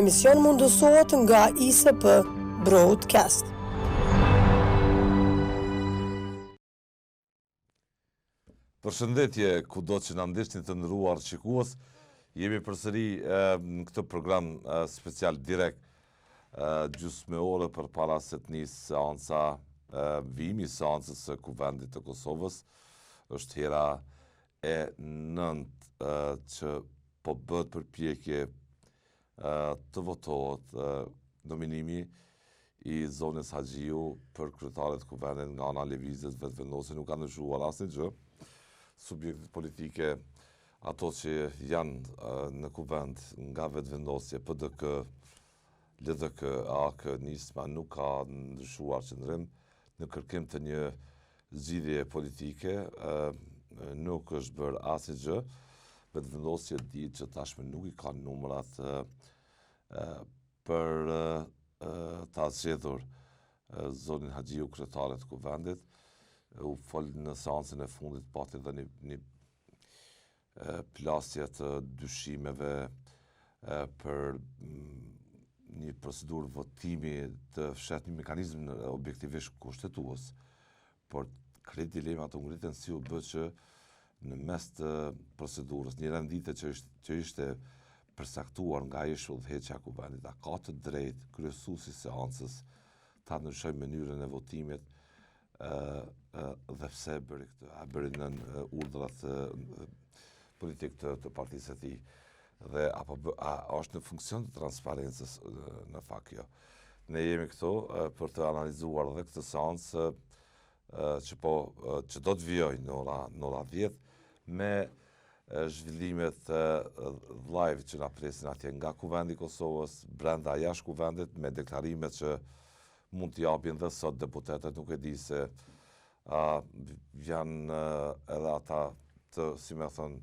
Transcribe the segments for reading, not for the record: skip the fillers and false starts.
emision mundësohet nga ISP Broadcast. Përshëndetje kudo që na ndihni të nderuar shikues. Jemi përsëri në këtë program special direkt gjysmë ore përpara se të nisë seanca vimi i seancës së Kuvendit të Kosovës. Është hera e 9 që po bëhet përpjekje të votohet nominimi i zonës Haxhiu për kryetarin e Kuvendit nga ana lëvizjes vetëvendosje. Nuk ka ndryshuar asnjë gjë. Subjektet politike, ato që janë në Kuvend nga vetëvendosje, PDK, LDK, AK, Nisma, nuk ka ndryshuar qëndrim në kërkim të një zgjidhje politike, nuk është bërë asnjë gjë. Vetëvendosja ditë që tashmë nuk i ka numrat për ta zgjedhur zonin Haxhiu kryetare të Kuvendit. U fol në seancën e fundit pati dhe një plasje të dyshimeve për një procedurë votimi të fshet një mekanizëm objektivisht kushtetues. Por kretë dilema të ngritën si u bë që në mes të procedurës, një rendite që ishte përsaktuar nga ishull udhëheqja e Kuvendit, a ka të drejtë kryesuesi i seancës ta ndryshojë mënyrën e votimit dhe pse bëri këtë, a bëri nën urdhrat politik të partisë së tij dhe a është në funksion të transparencës në fakt kjo. Ne jemi këtu për të analizuar edhe këtë seancë që do të vijojë në ora 10 me zhvillimet live që na presin atje nga Kuvendi i Kosovës, brenda jashtë Kuvendit, me deklarimet që mund t'i japin dhe sot deputetët, nuk e di se janë edhe ata të, si me thënë,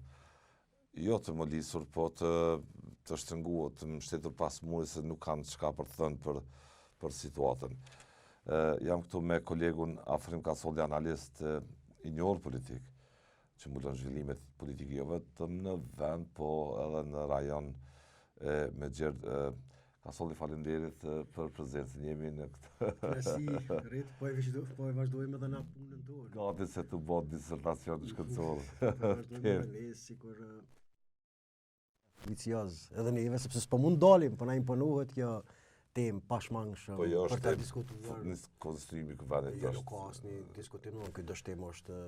jo të molisur, po të shtrënguar, të mbështetur pas murit se nuk kanë çka për të thënë për situatën. Jam këtu me kolegun Afrim Kasolli, analist i njohur politik, që mbulon zhvillimet politike jo vetëm në vend, po edhe në rajon me Gjerd. Kasolli, faleminderit për prezencën. Jemi në këtë. Merci, Rit, po e vazhdojmë edhe na punën tonë. Gati se të bëhet disertacion shkëndësor. Vazhdojmë me lesë, sikur ambicioz. Edhe neve, sepse s'po mund dalim, po na imponohet kjo temë pashmangshëm për ta diskutuar. Në konstruimi i Kuvendit. Jo, nuk ka asnjë diskutim, ky dështim është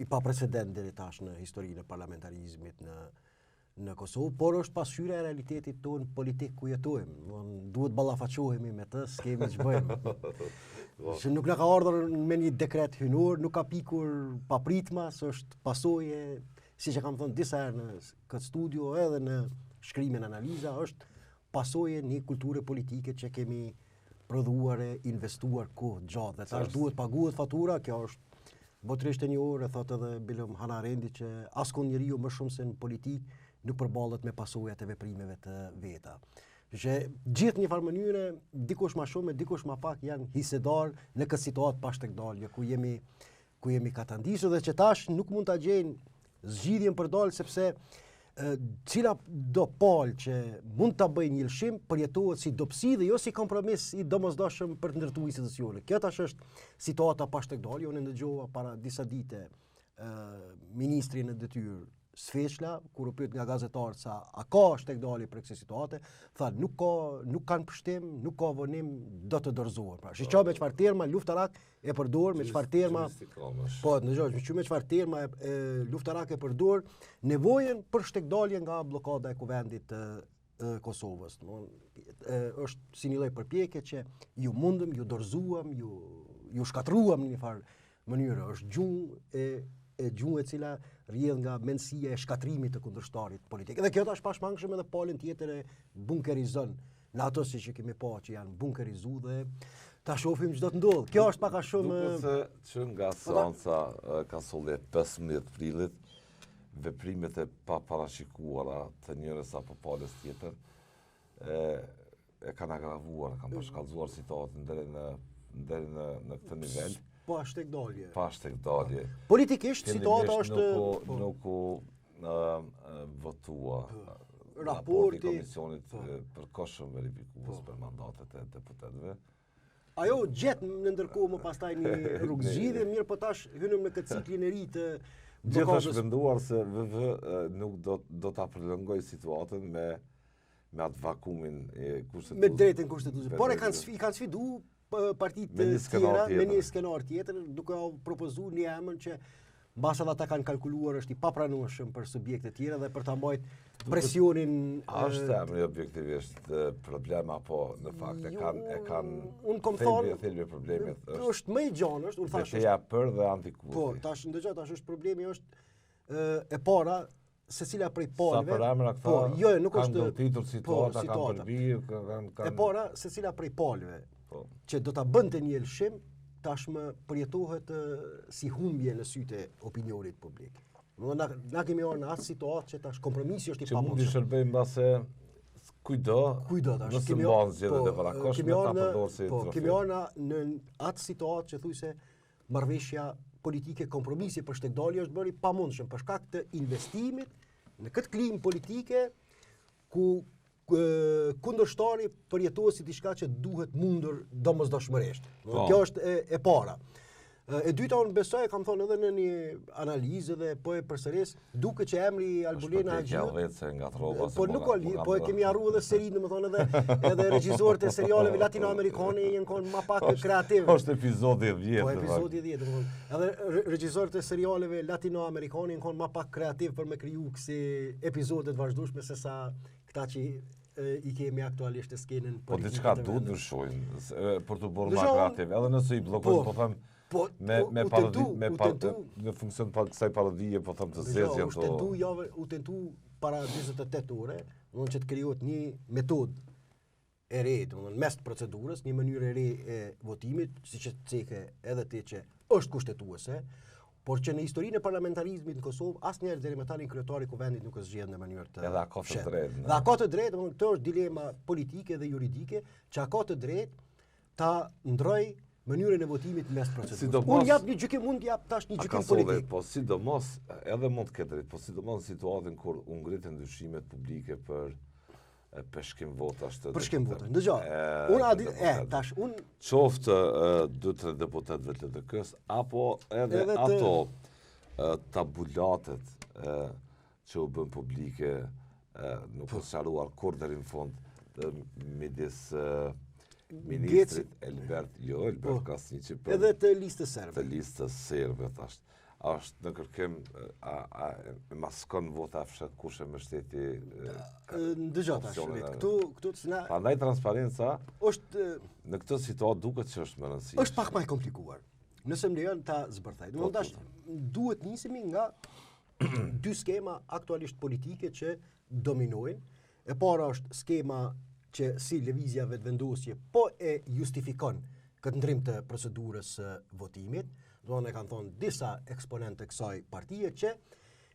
i paprecedent deri tash në historinë e parlamentarizmit në Kosovë, por është pasqyrja e realitetit tonë politik ku jetojmë. Duhet ballafaqohemi me të, s'kemi ç'bëjmë. Që nuk na ka ardhur me një dekret hynor, nuk ka pikur papritma, s'është pasojë, siç e kam thënë disa herë në këtë studio edhe në shkrimin analiza, është pasojë një kulture politike që kemi prodhuar e investuar kohë gjatë. Dhe tash duhet paguhet fatura, kjo është botërisht e një orë, thotë edhe Bilëm Hannah Arendt që askund njeriu më shumë se në politikë nuk përballet me pasojat e veprimeve të veta. Që gjithë një farë mënyre, dikush më shumë e dikush më pak janë hisedar në këtë situatë pashtekdalje ku jemi katandisur dhe që tash nuk mund ta gjejnë zgjidhjen për dalë sepse cila do palë që mund ta bëjë një lëshim përjetohet si dobësi dhe jo si kompromis i domosdoshëm për të ndërtuar institucione. Kjo tash është situata pashtekdalje. Unë ndëgjova para disa dite ministrin në detyrë Sfeçla, kur u pyet nga gazetarët sa a ka shtekdalje për këtë situate, tha nuk kanë pushtim, nuk ka vonim, do të dorëzohen. Pra, shiqo me çfarë terma luftarak e përdor, me çfarë terma. Po, dëgjoj, me çfarë terma luftarak e përdor nevojën për shtekdalje nga bllokada e Kuvendit të Kosovës. Është si një lloj përpjekje që ju mundëm, ju dorëzuam, ju shkatruam në një farë mënyrë. Është gjuhë e cila rrjedh nga mendësia e shkatrimit të kundërshtarit politik. Dhe kjo tash pashmangshëm edhe palën tjetër e bunkerizon në ato siç e kemi pa që janë bunkerizuar dhe ta shohim çdo të ndodh. Kjo është pak a shumë duket që nga seanca Kasolli 15 prillit veprimet e paparashikuara të njërës apo palës tjetër e kanë agravuar, kanë përshkallëzuar situatën deri në këtë nivel. Pashtekdalje. Politikisht situata është nuk u votua raporti komisionit përkohshëm verifikues për mandatet e deputetëve. Ajo gjet në ndërkohë më pastaj një rrugë zgjidhje, mirë po tash hynëm në këtë ciklin e ri të Gjithë është venduar se VV nuk do ta prolongojë situatën me atë vakumin e kushtetues. Me drejtën kushtetuese. Por i kanë sfidu partitë tjera me një skenar tjetër, duke propozuar një emër që mbas ata kanë kalkuluar është i papranueshëm për subjekte tjera dhe për ta mbajtur presionin. Është emri objektivisht problem apo në fakt e kanë unë kom thonë problemet është më i gjanë, unë thash ja për dhe antikurthi. Po, tash është problemi është e para secila prej palëve. Sa për emra këta jo, nuk kanë është goditur situata, kanë përbir, kanë e para secila prej palëve që do ta bënte një lëshim tashmë përjetohet si humbje në sytë e opinionit publik. Na kemi orë në atë situatë që tash kompromisi është i pamundshëm. Që mundi shërbej mbase kujdo tash. Nëse mban zgjedhjet e parakoshme ta përdor si trofej. Kemi orë në atë situatë që thujse marrëveshja politike kompromisi për shtekdalje është bërë i pamundshëm për shkak të investimit në këtë klimë politike ku kundërshtari përjetohet si diçka që duhet mundur domosdoshmërisht. Kjo është e para. E dyta unë besoj, kam thonë edhe në një analizë dhe po e përsëris, duke që emri Albulena Haxhiu. Po e kemi harruar edhe serinë, domethënë edhe regjisorët e serialeve latinoamerikane janë kanë më pak kreativ. Është epizodi 10. Po epizodi 10, domethënë. Edhe regjisorët e serialeve latinoamerikane janë kanë më pak kreativ për me kriju kësi episode të vazhdueshme se sa këta që i kemi aktualisht të skenën politike. Po diçka duhet ndryshojnë për të bërë më kreativ, edhe nëse i bllokojnë, po them me parodhi, në funksion të kësaj parodie, po them të zezjen to. U tentu para 48 ore, domethënë që të krijohet një metodë e re, domethënë mes procedurës, një mënyrë e re e votimit, siç e theke edhe ti që është kushtetuese, por që në historinë e parlamentarizmit në Kosovë asnjëherë deri më tani kryetari i kuvendit nuk është zgjedhur në mënyrë të edhe ka të drejtë. Dhe ka të drejtë, domethënë kjo është dilema politike dhe juridike, që ka të drejtë ta ndroj mënyrën e votimit mes procedurës. Unë jap një gjykim, mund jap tash një gjykim politik. Po sidomos edhe mund të ketë drejtë, po sidomos në situatën kur u ngritën ndryshimet publike për shkim votash të. Për shkim votash. Dëgjoj. Unë tash unë qoftë 2-3 deputetëve të LDK-s apo edhe ato tabulatet që u bën publike nuk është sqaruar kur deri në fund midis ministrit Elbert Kasniqi edhe të listës serbe. Të listës serbe tash. Është në kërkim maskon vota fshat kush e mbështeti dëgjoj tash. Këtu prandaj transparenca është në këtë situatë duket që është më rëndësishme. Është pak më e komplikuar. Nëse më lejon ta zbërthej. Domethënë tash duhet nisemi nga dy skema aktualisht politike që dominojnë. E para është skema që si lëvizja vetëvendosje po e justifikon këtë ndrim të procedurës së votimit. E kanë thonë disa eksponentë të kësaj partie që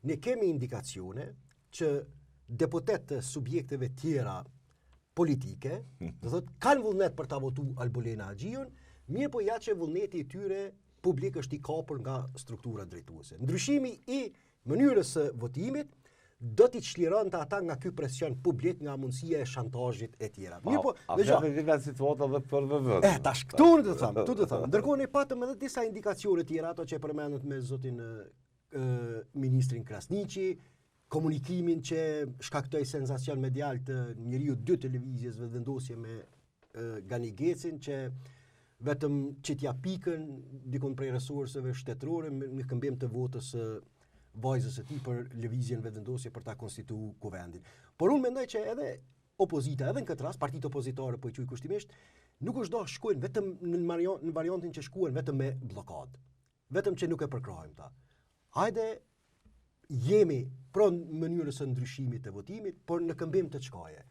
ne kemi indikacione që deputet të subjekteve tjera politike, do thotë kanë vullnet për ta votuar Albulena Haxhiun, mirë po ja që vullneti i tyre publik është i kapur nga struktura drejtuese. Ndryshimi i mënyrës së votimit do t'i çlironte ata nga ky presion publik, nga mundësia e shantazhit e tjera. Mirë po, dëgjoj. Ka situata edhe për VV. Tash këtu do të them. Ndërkohë ne patëm edhe disa indikacione tjera, ato që përmendët me zotin ministrin Krasniqi, komunikimin që shkaktoi senzacion medial të njeriu 2 televizjes vetëvendosje me Gani Gecin, që vetëm që t'ja pikën dikun prej resurseve shtetërore në këmbim të votës vajzës e tij për lëvizjen vetëvendosje për ta konstituuar kuvendin. Por unë mendoj që edhe opozita, edhe në këtë rast partitë opozitare po i quaj kushtimisht, nuk është dashur shkojnë vetëm në variantin që shkuan vetëm me bllokadë. Vetëm që nuk e përkrahojmë ta. Hajde jemi pronë mënyrës së ndryshimit të votimit, por në këmbim të çkaje.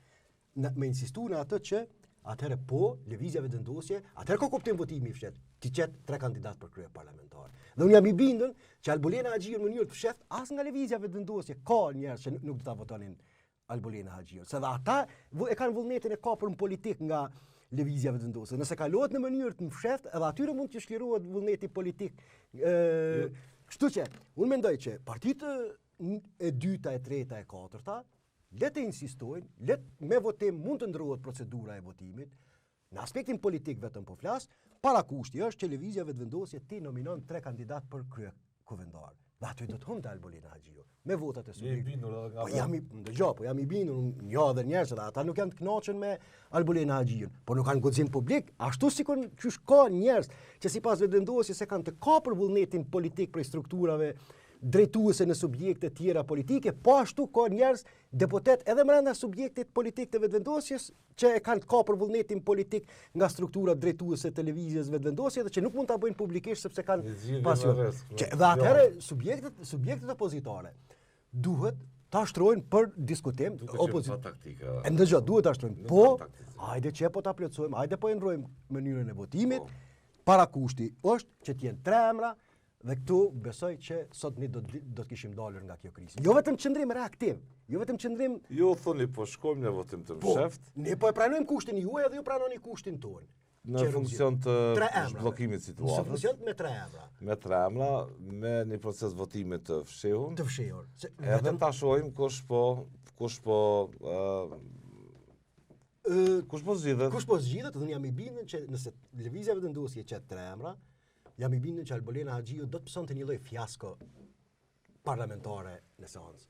Me insistu në atë që atëherë po lëvizja vetëvendosje, atëherë ka kuptim votimi i fshet. Ti qet 3 kandidat për krye parlamentar. Dhe unë jam i bindur që Albulena Haxhiu në mënyrë të fshet as nga lëvizja vetëvendosje ka njerëz që nuk do ta votonin Albulena Haxhiu. Se dhe ata e kanë vullnetin e kapur në politik nga lëvizja vetëvendosje. Nëse kalohet në mënyrë të fshehtë, edhe atyre mund të shlirohet vullneti politik. Kështu që unë mendoj që partitë e dyta, e treta, e katërta le të insistojnë, me votim mund të ndrohet procedura e votimit, në aspektin politik vetëm po flas, para kushti është që lëvizja vetëvendosje ti nominon 3 kandidat për krye kuvendar. Dhe aty do të humte Albolina Haxhiu me votat e subjektit. Po jam i bindur një edhe njerëz që ata nuk janë të kënaqur me Albolina Haxhiun, por nuk kanë guxim publik, ashtu sikur qysh ka njerëz që sipas vetëvendosjes se kanë të kapur vullnetin politik prej strukturave drejtuese në subjekte tjera politike, po ashtu ka njerëz deputet edhe brenda subjektit politik të vetëvendosjes që e kanë kapur vullnetin politik nga strukturat drejtuese të lëvizjes vetëvendosje dhe që nuk mund ta bëjnë publikisht sepse kanë pasion. Dhe atëherë subjektet opozitare duhet ta shtrojnë për diskutim taktika. Ndëgjoj, duhet ta shtrojnë. Po, hajde që po ta plotësojmë, hajde po e ndrojmë mënyrën e votimit. Para kushti është që të jenë 3 emra. Dhe këtu besoj që sot ne do të kishim dalur nga kjo krizë. Jo vetëm qëndrim reaktiv, jo vetëm qëndrim. Jo thoni po shkojmë në votim të msheft. Ne po e pranojmë kushtin juaj dhe ju pranoni kushtin tonë. Në funksion të zhbllokimit situatës. Në funksion me 3 emra. Me 3 emra, me një proces votimi të fshehur. Të fshehur. Edhe ta shohim kush po zgjidhet. Kush po zgjidhet, unë jam i bindur që nëse lëvizja vetëvendosje qet 3 emra, jam i bindur që Albolina Haxhiu do të pësonte një lloj fiasko parlamentare në seancë.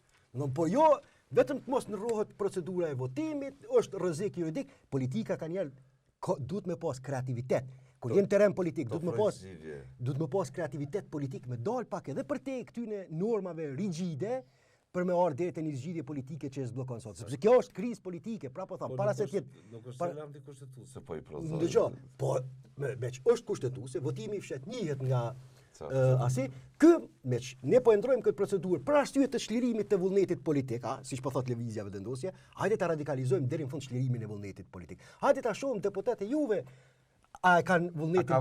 Po jo vetëm të mos ndrohet procedura e votimit, është rrezik juridik, politika ka njerë duhet me pas kreativitet. Kur jeni terren politik, duhet me pas kreativitet politik me dal pak edhe për te këtyne normave rigjide për me ardhur deri te një zgjidhje politike që e zbllokon sot. Sepse kjo është krizë politike, po them, para se të jetë nuk është element i kushtetuese po i prozon. Dëgjoj, po meq është kushtetuese, votimi fshet njihet nga asi, ne po e ndrojmë këtë procedurë për arsye të çlirimit të vullnetit politik, siç po thot lëvizja vetëvendosje, hajde ta radikalizojmë deri në fund çlirimin e vullnetit politik. Hajde ta shohim deputetë juve a kanë vullnetin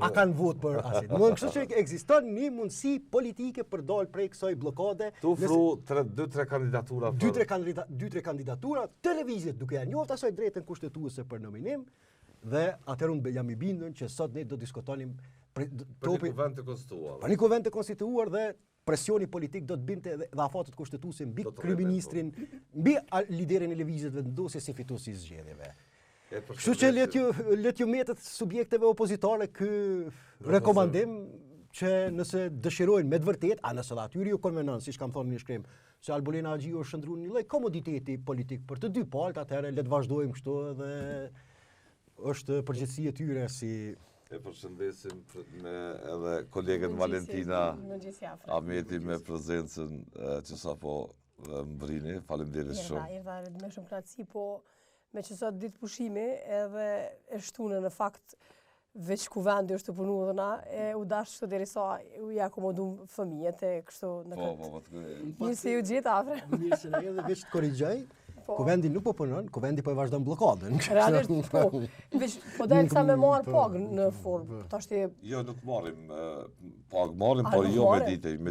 a kanë vot për asit. Domethënë kështu që ekziston një mundësi politike për dal prej kësaj bllokade. Tu ofru 2-3 kandidatura. 2-3 kandidatura televiziet duke ja njoft asaj drejtën kushtetuese për nominim dhe atëherë unë jam i bindur që sot ne do diskutonim për një kuvend të konstituar. Për një kuvend të konstituar dhe presioni politik do të binte dhe afatet kushtetuese mbi kryeministrin, mbi liderin e lëvizjes vetëvendosje si fituesi i zgjedhjeve. Kështu që let ju metet subjekteve opozitare ky rekomandim që nëse dëshirojnë me të vërtet, nëse dhe atyri ju konvenon, siç kam thonë në shkrim, se Albolina Haxhiu është shndruar një lloj komoditeti politik për të dy palët, atëherë le të vazhdojmë kështu dhe është përgjegjësia e tyre si e përshëndesim me edhe kolegen Valentina Ahmeti me prezencën që sapo mbrini. Faleminderit shumë. Erdha me shumë kënaqësi, po me që sot ditë pushimi edhe e shtunë në fakt veç kuvendi është të punu dhe na, u dash që derisa u ja akomodum fëmijët e kështu në këtë. Mirë se ju gjithë afre. Mirë se ne edhe veç të korrigjoj. Kuvendi nuk po punon, kuvendi po e vazhdon bllokadën. Realisht po. Veç po dalë sa me marr pagë në formë. Tashti jo nuk marrim pagë, marrim por jo me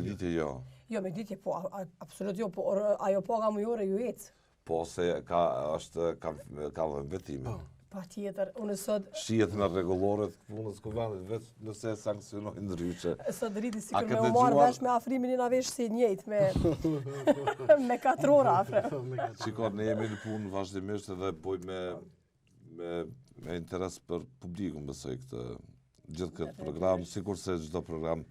ditë jo. Jo me ditë po, absolutisht jo, po ajo paga mujore ju ecë. Po se ka dhe vetime. Patjetër, unë sot shihet në rregullore të punës kuvendit veç nëse sankcionojnë ndryshe. Sot rriti sikur me u marr vesh me afrimin e na vesh si njëjtë me 4 orë afre. Shikoj, ne jemi në punë vazhdimisht edhe bojmë me interes për publikun, besoj gjithë këtë program, sikurse çdo program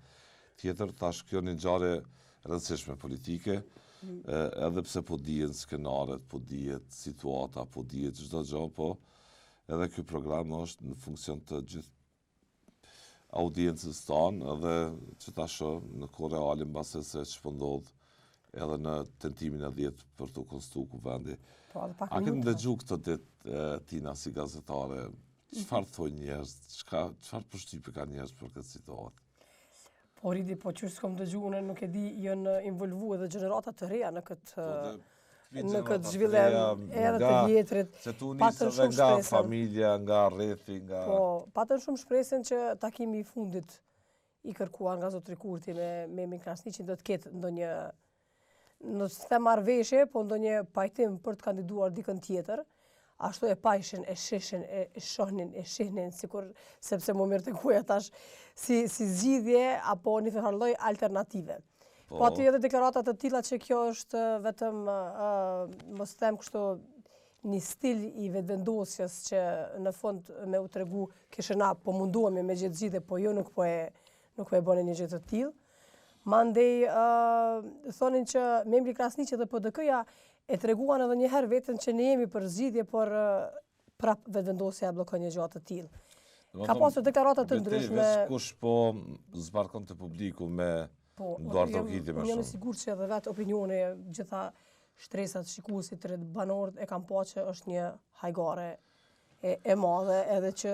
tjetër, tash kjo një ngjarje rëndësishme politike. Edhe pse po dihen skenaret, po dihet situata, po dihet çdo gjë, po edhe ky program është në funksion të gjithë audiencës tonë, edhe që ta shoh në kohë reale mbase se ç'po ndodh edhe në tentimin e 10 për të konstituuar kuvendi. A ke ndëgjuar këtë ditë Tina si gazetare, çfarë thonë njerëz, çfarë përshtypje kanë njerëz për këtë situatë? Po rriti, po që s'kom dëgju, unë nuk e di, jënë involvu edhe gjenerata të reja në këtë zhvillem edhe të vjetrit. Se tu nisë edhe nga familja, nga rrethi, nga... Po, patën shumë shpresën që takimi i fundit i kërkuar nga zotri Kurti me Krasniqin do të ketë ndonjë, nëse të marrëveshje, po ndonjë pajtim për të kandiduar dikën tjetër, ashtu e pajshin, e shishin, e shohnin, e shihnin, sepse më mirë të kuja tash si zgjidhje apo një lloj alternative. Pati edhe deklaratat të tilla që kjo është vetëm, mos them kështu, një stil i vetëvendosjes që në fund me u tregu kishë po munduemi me gjithë gjithë, po jo nuk po e bëni një gjë të tillë. Mandej thonin që membri Krasniqi dhe PDK-ja e treguan edhe një herë veten që ne jemi për zgjidhje, por prap vetëvendosja e bllokon një gjë të tillë. Ka pasur deklarata të ndryshme. Veç kush po zbarkon të publiku me nduar trokitje më shumë. Jam i shumë. sigurt që edhe vetë opinioni, gjitha shtresat shikuesit të banorët e kanë pa që është një hajgare e madhe, edhe që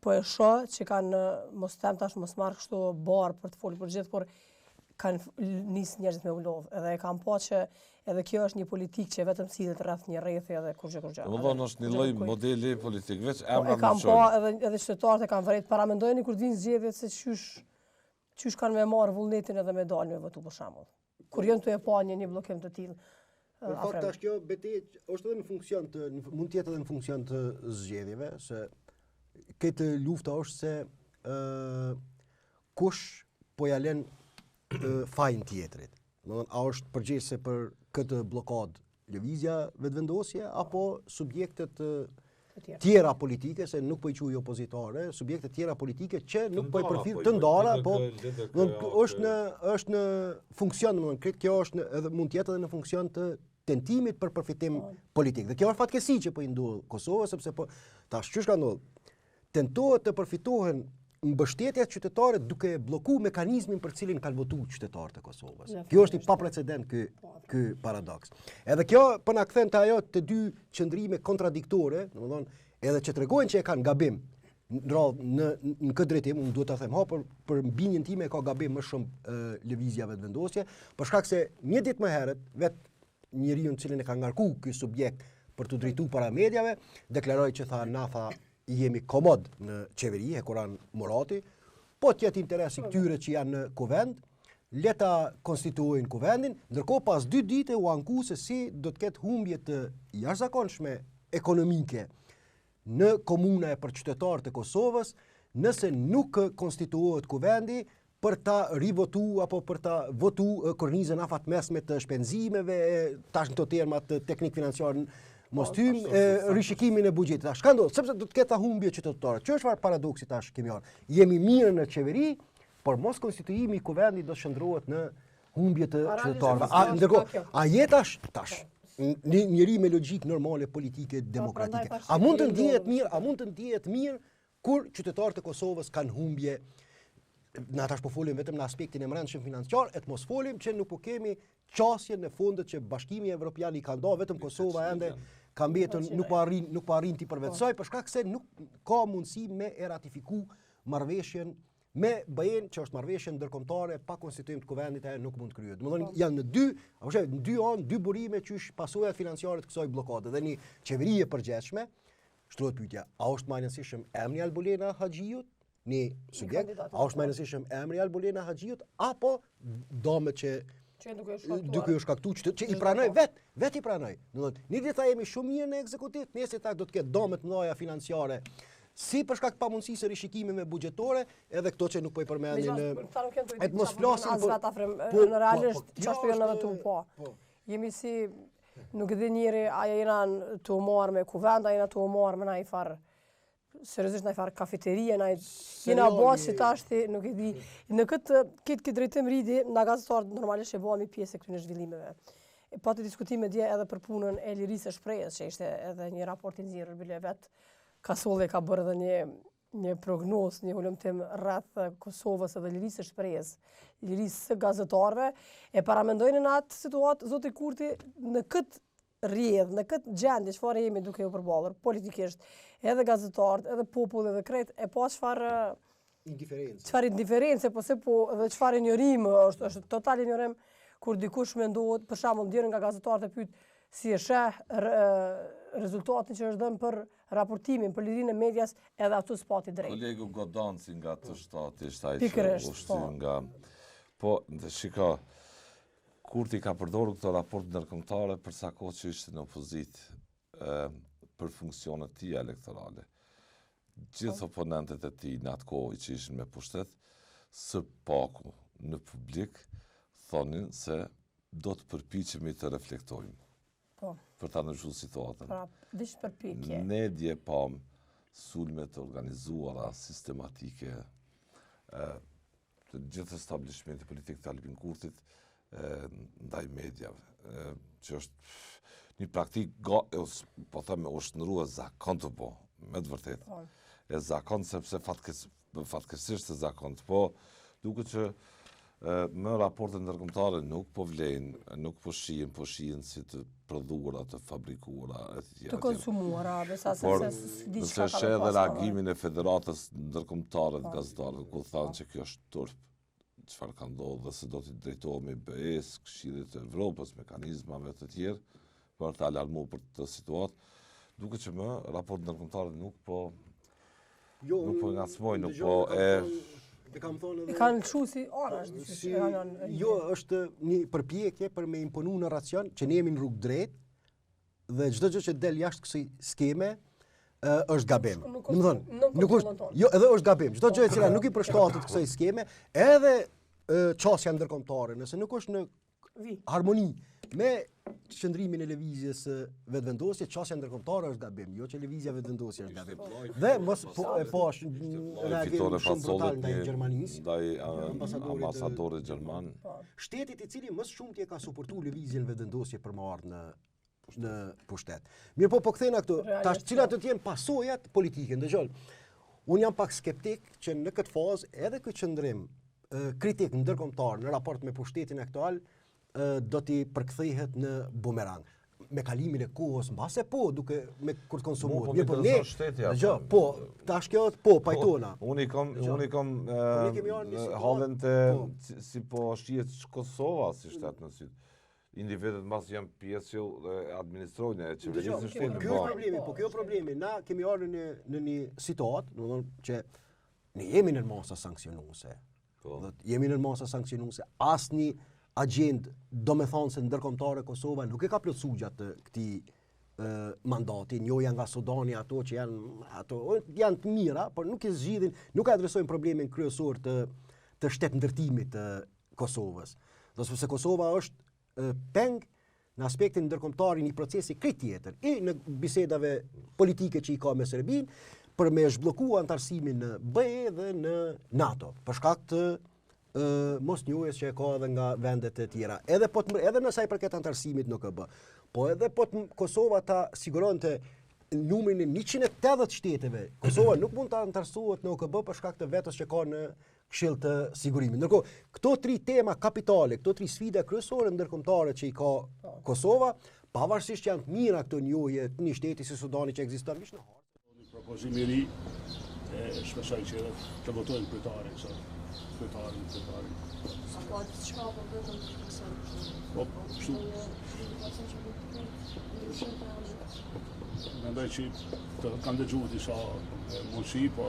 po e shoh që kanë, mos them tash mos marr kështu barë për të folur për gjithë, por kanë nis njerëzit me u lodh, edhe e kanë pa që edhe kjo është një politikë që vetëm sillet rreth një rrethi edhe kur gjë. Domethënë është një lloj modeli politik, veç emra e kanë pa edhe qytetarët e kanë vërejt paramendojnë kur vinë zgjedhjet se qysh kanë me marr vullnetin edhe me dalë me votu për shembull. Kur janë të e pa një bllokim të tillë. Në fakt tash kjo betejë është edhe në funksion të mund të jetë edhe në funksion të zgjedhjeve, se këtë lufta është se kush po ja lën fajin tjetrit. Domethënë a është përgjegjëse për këtë blokadë lëvizja vetëvendosje apo subjektet tjera politike, se nuk po i quaj opozitare, subjekte tjera politike që nuk po i përfil të ndara, po është në funksion, domethënë kjo është edhe mund të jetë edhe në funksion të tentimit për përfitim politik. Dhe kjo është fatkesi që po i ndodh Kosovës, sepse po tash ç'është ka ndodhur? Tentohet të përfitohen mbështetjet qytetare duke bllokuar mekanizmin për cilin kanë votuar qytetarët e Kosovës. Kjo është i paprecedent ky paradoks. Edhe kjo po na kthen te ajo të dy qëndrime kontradiktore, domethënë edhe që tregojnë që e kanë gabim në këtë drejtim, unë duhet ta them për mbinjen time ka gabim më shumë lëvizja vetëvendosje, për shkak se një ditë më herët vetë njeriu cilin e ka ngarkuar ky subjekt për të drejtuar para mediave, deklaroi që tha jemi komod në qeveri, e Kuran Murati, po t'jetë interesi këtyre që janë në kuvend, leta konstituojnë kuvendin, ndërkohë pas 2 dite u anku se si do të ketë humbje të jashtëzakonshme ekonomike në komuna e për qytetarët e Kosovës, nëse nuk konstituohet kuvendi për ta rivotu apo për ta votu kornizën afat mesme të shpenzimeve, tash në të termat teknik financiar mos tym rishikimin e buxhetit. Tash ka ndodhur sepse do të ketë humbje qytetare. Që është çfarë paradoksi tash kemi ardhur. Jemi mirë në qeveri, por mos konstituimi i kuvendit do shndrohet në humbje të qytetarëve. Ndërkohë, a jetash tash njëri me logjik normale politike demokratike. A mund të ndihet mirë kur qytetarët e Kosovës kanë humbje? Na tash po folim vetëm në aspektin e brendshëm financiar, et mos folim që nuk po kemi qasjen në fundet që Bashkimi Evropian i ka dhënë, vetëm Kosova ende ka mbetur nuk po arrin ti përvetsoj për shkak se nuk ka mundësi me e ratifiku marrëveshjen me BE-n, që është marrëveshje ndërkombëtare pa konstituim të kuvendit, ajo nuk mund të kryhet. Domethënë janë në dy anë, dy burime që është pasojat financiare të kësaj bllokade dhe një qeveri e përgjithshme. Shtrohet pyetja, a është më e rëndësishëm emri Albolena Haxhiut? Një subjekt, a është më e rëndësishëm emri Albolena Haxhiut apo domet që duke u shkaktuar që i pranoj vet i pranoj. Domethënë, një ditë jemi shumë mirë në ekzekutiv, nesër ta do të ketë domet mëdha financiare. Si për shkak të pamundësisë së rishikimeve buxhetore, edhe këto që nuk po i përmendin në mos flasim në realisht çfarë janë edhe tu po. Jemi si nuk e di njëri a janë të marrë me kuvend, a janë të marrë me ndaj far seriozisht ndaj far kafeterie, ndaj jena bosi tash nuk e di. Në këtë drejtim rridi nga gazetarët normalisht e bëhemi pjesë e këtyre zhvillimeve. Pati diskutime dje edhe për punën e lirisë së shprehjes, që ishte edhe një raport i nxjerrur bile vet. Kasolli ka bërë edhe një prognozë, një ulëmtim rreth Kosovës edhe lirisë së shprehjes, lirisë së gazetarëve, e paramendojnë në atë situatë zoti Kurti në këtë rrjedh, në këtë gjendje çfarë jemi duke u përballur politikisht, edhe gazetarët, edhe populli edhe krejt e pa çfarë indiferencë, po se po edhe çfarë injorim është total injorim kur dikush mendohet, për shembull deri nga gazetarët e pyet si e sheh rezultatin që është dhënë për raportimin për lirinë e medias, edhe ato spati drejt. Kolegu Godanci nga të shtati ishte ai që ushtim nga po shiko Kurti ka përdorur këto raport ndërkombëtare për sa kohë që ishte në opozitë për funksionet tij elektorale. Gjithë oponentët e tij në atë kohë që ishin me pushtet, së paku në publik thonin se do të përpiqemi të reflektojmë Po. për ta ndryshuar situatën. Pra, dish përpikje. Ne dje pam sulme të organizuara sistematike të gjithë establishmenti politik të Albin Kurtit ndaj mediave, që është një praktik, po thëmë, është shëndrua zakon të po, me të vërtet. E zakon sepse fatkesisht e zakon të po, duke që me raportet ndërkombëtare nuk po vlejnë, nuk po shihen si të prodhuara, të fabrikuara, të konsumuara, besa se por di nëse sheh edhe reagimin e Federatës Ndërkombëtare të Gazetarëve, ku thanë që kjo është turp, çfarë ka ndodhur dhe se do të drejtohemi BE-s, Këshillit të Evropës, mekanizmave të tjerë për të alarmuar për të situatë, duke që më raportet ndërkombëtare nuk po ngacmojnë, nuk po e kanë lëshu si orash. Jo, është një përpjekje për me imponu në racion që ne jemi në rrugë drejt dhe çdo gjë që del jashtë kësaj skeme është gabim. Nuk është, jo, edhe është gabim. Çdo gjë e cila nuk i përshtatet kësaj skeme, edhe çësia ndërkombëtare, nëse nuk është në harmoni me qëndrimin e lëvizjes vetëvendosje, çësia ndërkombëtare është gabim, jo që lëvizja vetëvendosje është gabim. Dhe mos po reagim shumë brutal ndaj Gjermanisë, ndaj ambasadorit gjerman. Shtetit i cili më shumë ka suportuar lëvizjen vetëvendosje për më ardhur në pushtet. Mirë po kthejna këtu, tash cilat do të jenë pasojat politike, ndëgjoj. Unë jam pak skeptik që në këtë fazë edhe ky qëndrim kritik ndërkombëtar në raport me pushtetin aktual do t'i përkthehet në bumerang. Me kalimin e kohës, mbase po, duke me kur të konsumohet. Mirë po ne, dëgjoj, po, tash kjo po pajtona. Unë i kam hallin të si po shihet Kosova si shtet në syd. Individet mbas janë pjesë që administrojnë e qeverisë së shtetit. Kjo problemi, na kemi ardhur në një situatë, domethënë që ne jemi në masa sankcionuese. Jemi në masa sankcionuese. Asnjë agjendë domethënëse ndërkombëtare Kosova nuk e ka plotësuar gjatë këtij mandati. Njoja nga Sudani ato që janë të mira, por nuk e zgjidhin, nuk adresojnë problemin kryesor të shtetëndërtimit të Kosovës. Do sepse Kosova është peng në aspektin ndërkombëtar i një procesi krejt tjetër, i në bisedave politike që i ka me Serbinë, për me zhbllokua antarësimin në BE dhe në NATO, për shkak të mosnjohjes që e ka edhe nga vendet e tjera. Edhe në sa i përket antarësimit në OKB, po edhe po Kosova ta siguronte numrin e 180 shteteve. Kosova nuk mund ta antarësohet në OKB për shkak të vetës që ka në Këshill të Sigurimit. Ndërkohë, këto tri tema kapitale, këto tri sfida kryesore ndërkombëtare që i ka Kosova, pavarësisht që janë të mira këto njohje të një shteti si Sudani që ekziston mish në hartë. Propozimi i ri shpresoj që të votojnë kryetarin Sa po diçka po vetëm po kështu. Mendoj që kanë dëgjuar disa moshi, po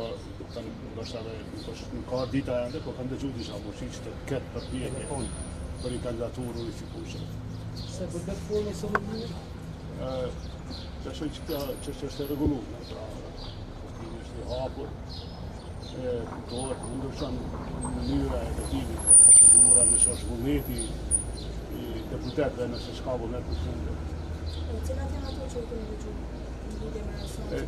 ndoshta nuk ka dita ende, po kanë dëgjuar disa moshi që të ketë përpjekje për një kandidaturë unifikuese. Se përbet forma së mënyrë? Besoj që kjo çështje është e rregulluar, pra kemi është i hapur, kuptohet ndryshon mënyra e votimit, procedura nëse është vullneti i deputetëve nëse s'ka vullnet të fundit. Cilat janë ato që i keni dëgjuar?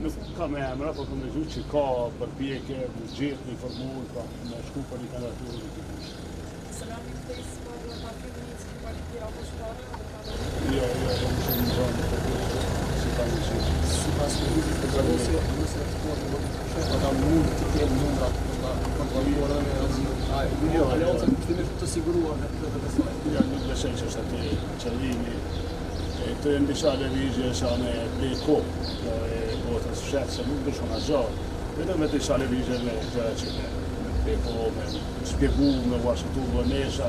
Nuk kam emra, po kam dëgjuar që ka përpjekje në gjetë një formulë, pra me shku për një kandidaturë unifikuese. Se na mi kthej për partimin që partia opozitare? Jo, nuk shumë në zonë si ka në qenë. Sipas ligjit të Kosovës, nëse të ata mund të kenë numra për kontrolluar Jo, aleanca kushtimisht të siguruar në këtë besoj. Ja, nuk besoj që është atë qëllimi. Këtë e në disa levizje sa në BK, e votës fshetë, se nuk dëshon asgjë. Vetëm me disa levizje me gjëra që me BK, me spjegu, me Washington, Vënesha,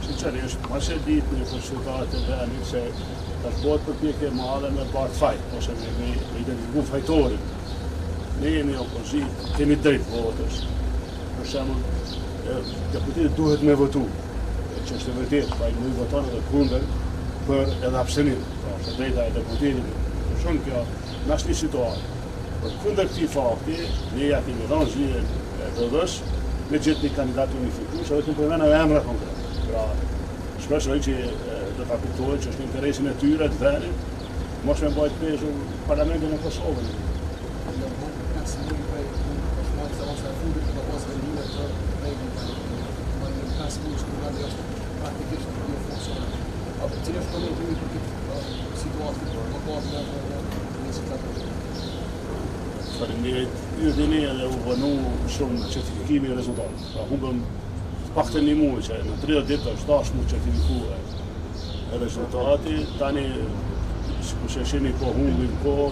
sinqerisht, mas e ditë një konsultate të vendit se të shbot përpjekje madhe me partë fajt, ose me identifiku fajtorin. Ne jemi opozit, kemi drejt votës. Për shembull, deputetit duhet me votu, që është e vërtet, pa i më voton edhe kundër për edhe abstenim, pra është drejta e deputetit. Për shumë kjo, në është një situatë. Për kundër këtij fakti, ne ja kemi dhënë zgjidhjen e DD-s me gjithë një kandidat unifikues, edhe këtu përmendëm emra konkret. Pra, shpresoj që do ta kuptojnë që është interesin e tyre të vendit, mos me mbajt pesu parlamentin e Kosovës. Faleminderit, ydhini edhe u vënu shumë certifikimi i rezultatit. Pra humbëm paktën një muaj që në 30 ditë është dashur certifikuar rezultati. Tani sikur që shihni po humbim kohë,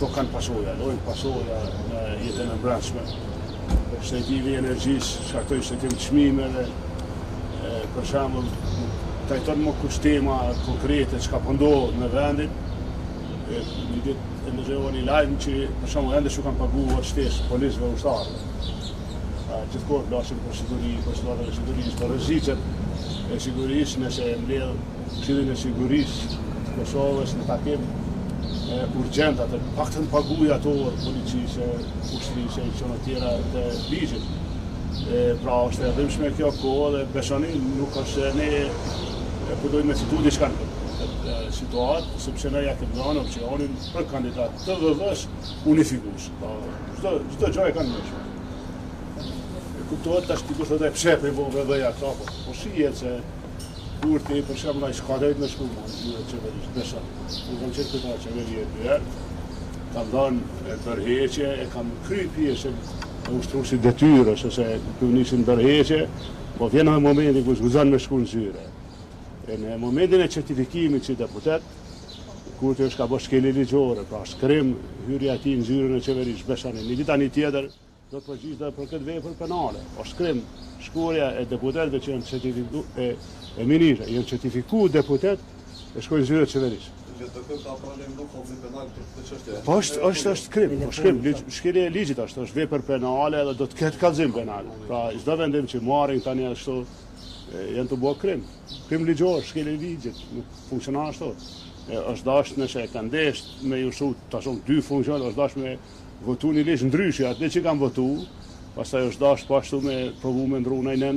to kanë pasoja, lojnë pasoja në jetën e brendshme. Shtetimi i energjisë shkaktoi shtetimi të çmimeve, për shembull trajton më kushtema konkrete çka po ndodh në vendin. Një ditë e ndërgjohën një lajm që për shembull ende shu kanë paguar shtesë policëve ushtarëve. Gjithkohë flasim për siguri, për situatat e sigurisë, për rreziqet e sigurisë, nëse mbledh Këshillin e Sigurisë të Kosovës në takim urgjent atë paktën paguaj ato policisë, ushtrisë e çdo tjera të ligjit. Pra është e rrymshme kjo kohë dhe besoni nuk është ne po dojmë me citu diçka në situatë, sepse ne ja kemi dhënë opcionin për kandidat të VV-s unifikues. Pra çdo gjë e kanë mëshme. Kuptohet tash ti thotë pse po VV-ja këto, po shihet se kurti për shembull ai shka drejt në shkollë, në qeverisht, besoj. Unë kam qenë këta qeveri e dyert, kam dhënë bërheqje, e kam kryer pjesën e ushtruesit detyrës, ose kryenishin bërheqje, po vjen në momenti kur zguzon me shkuën zyre. E në momentin e certifikimit si deputet, kurti është ka bërë shkelje ligjore, pra shkrim hyrja e tij në zyrën e qeverisë, besoni. Një ditë tani tjetër do të përgjigjet për këtë vepër penale. O shkrim shkurja e deputetëve që janë certifikuar e ministra, janë certifikuar deputet e shkojnë zyrën e qeverisë. Po është krim, po shkelje e ligjit është vepër penale dhe do të ketë kallëzim penal. Pra çdo vendim që marrin tani ashtu janë të bërë krim. Krim ligjor, shkelje e ligjit, nuk funksionon ashtu. Është dashur nëse e kanë ndeshë me ju shut tashon dy funksionë, është dashur me votu një ligj ndryshe, atë që kanë votu, pastaj është dashur po ashtu me provu me ndru në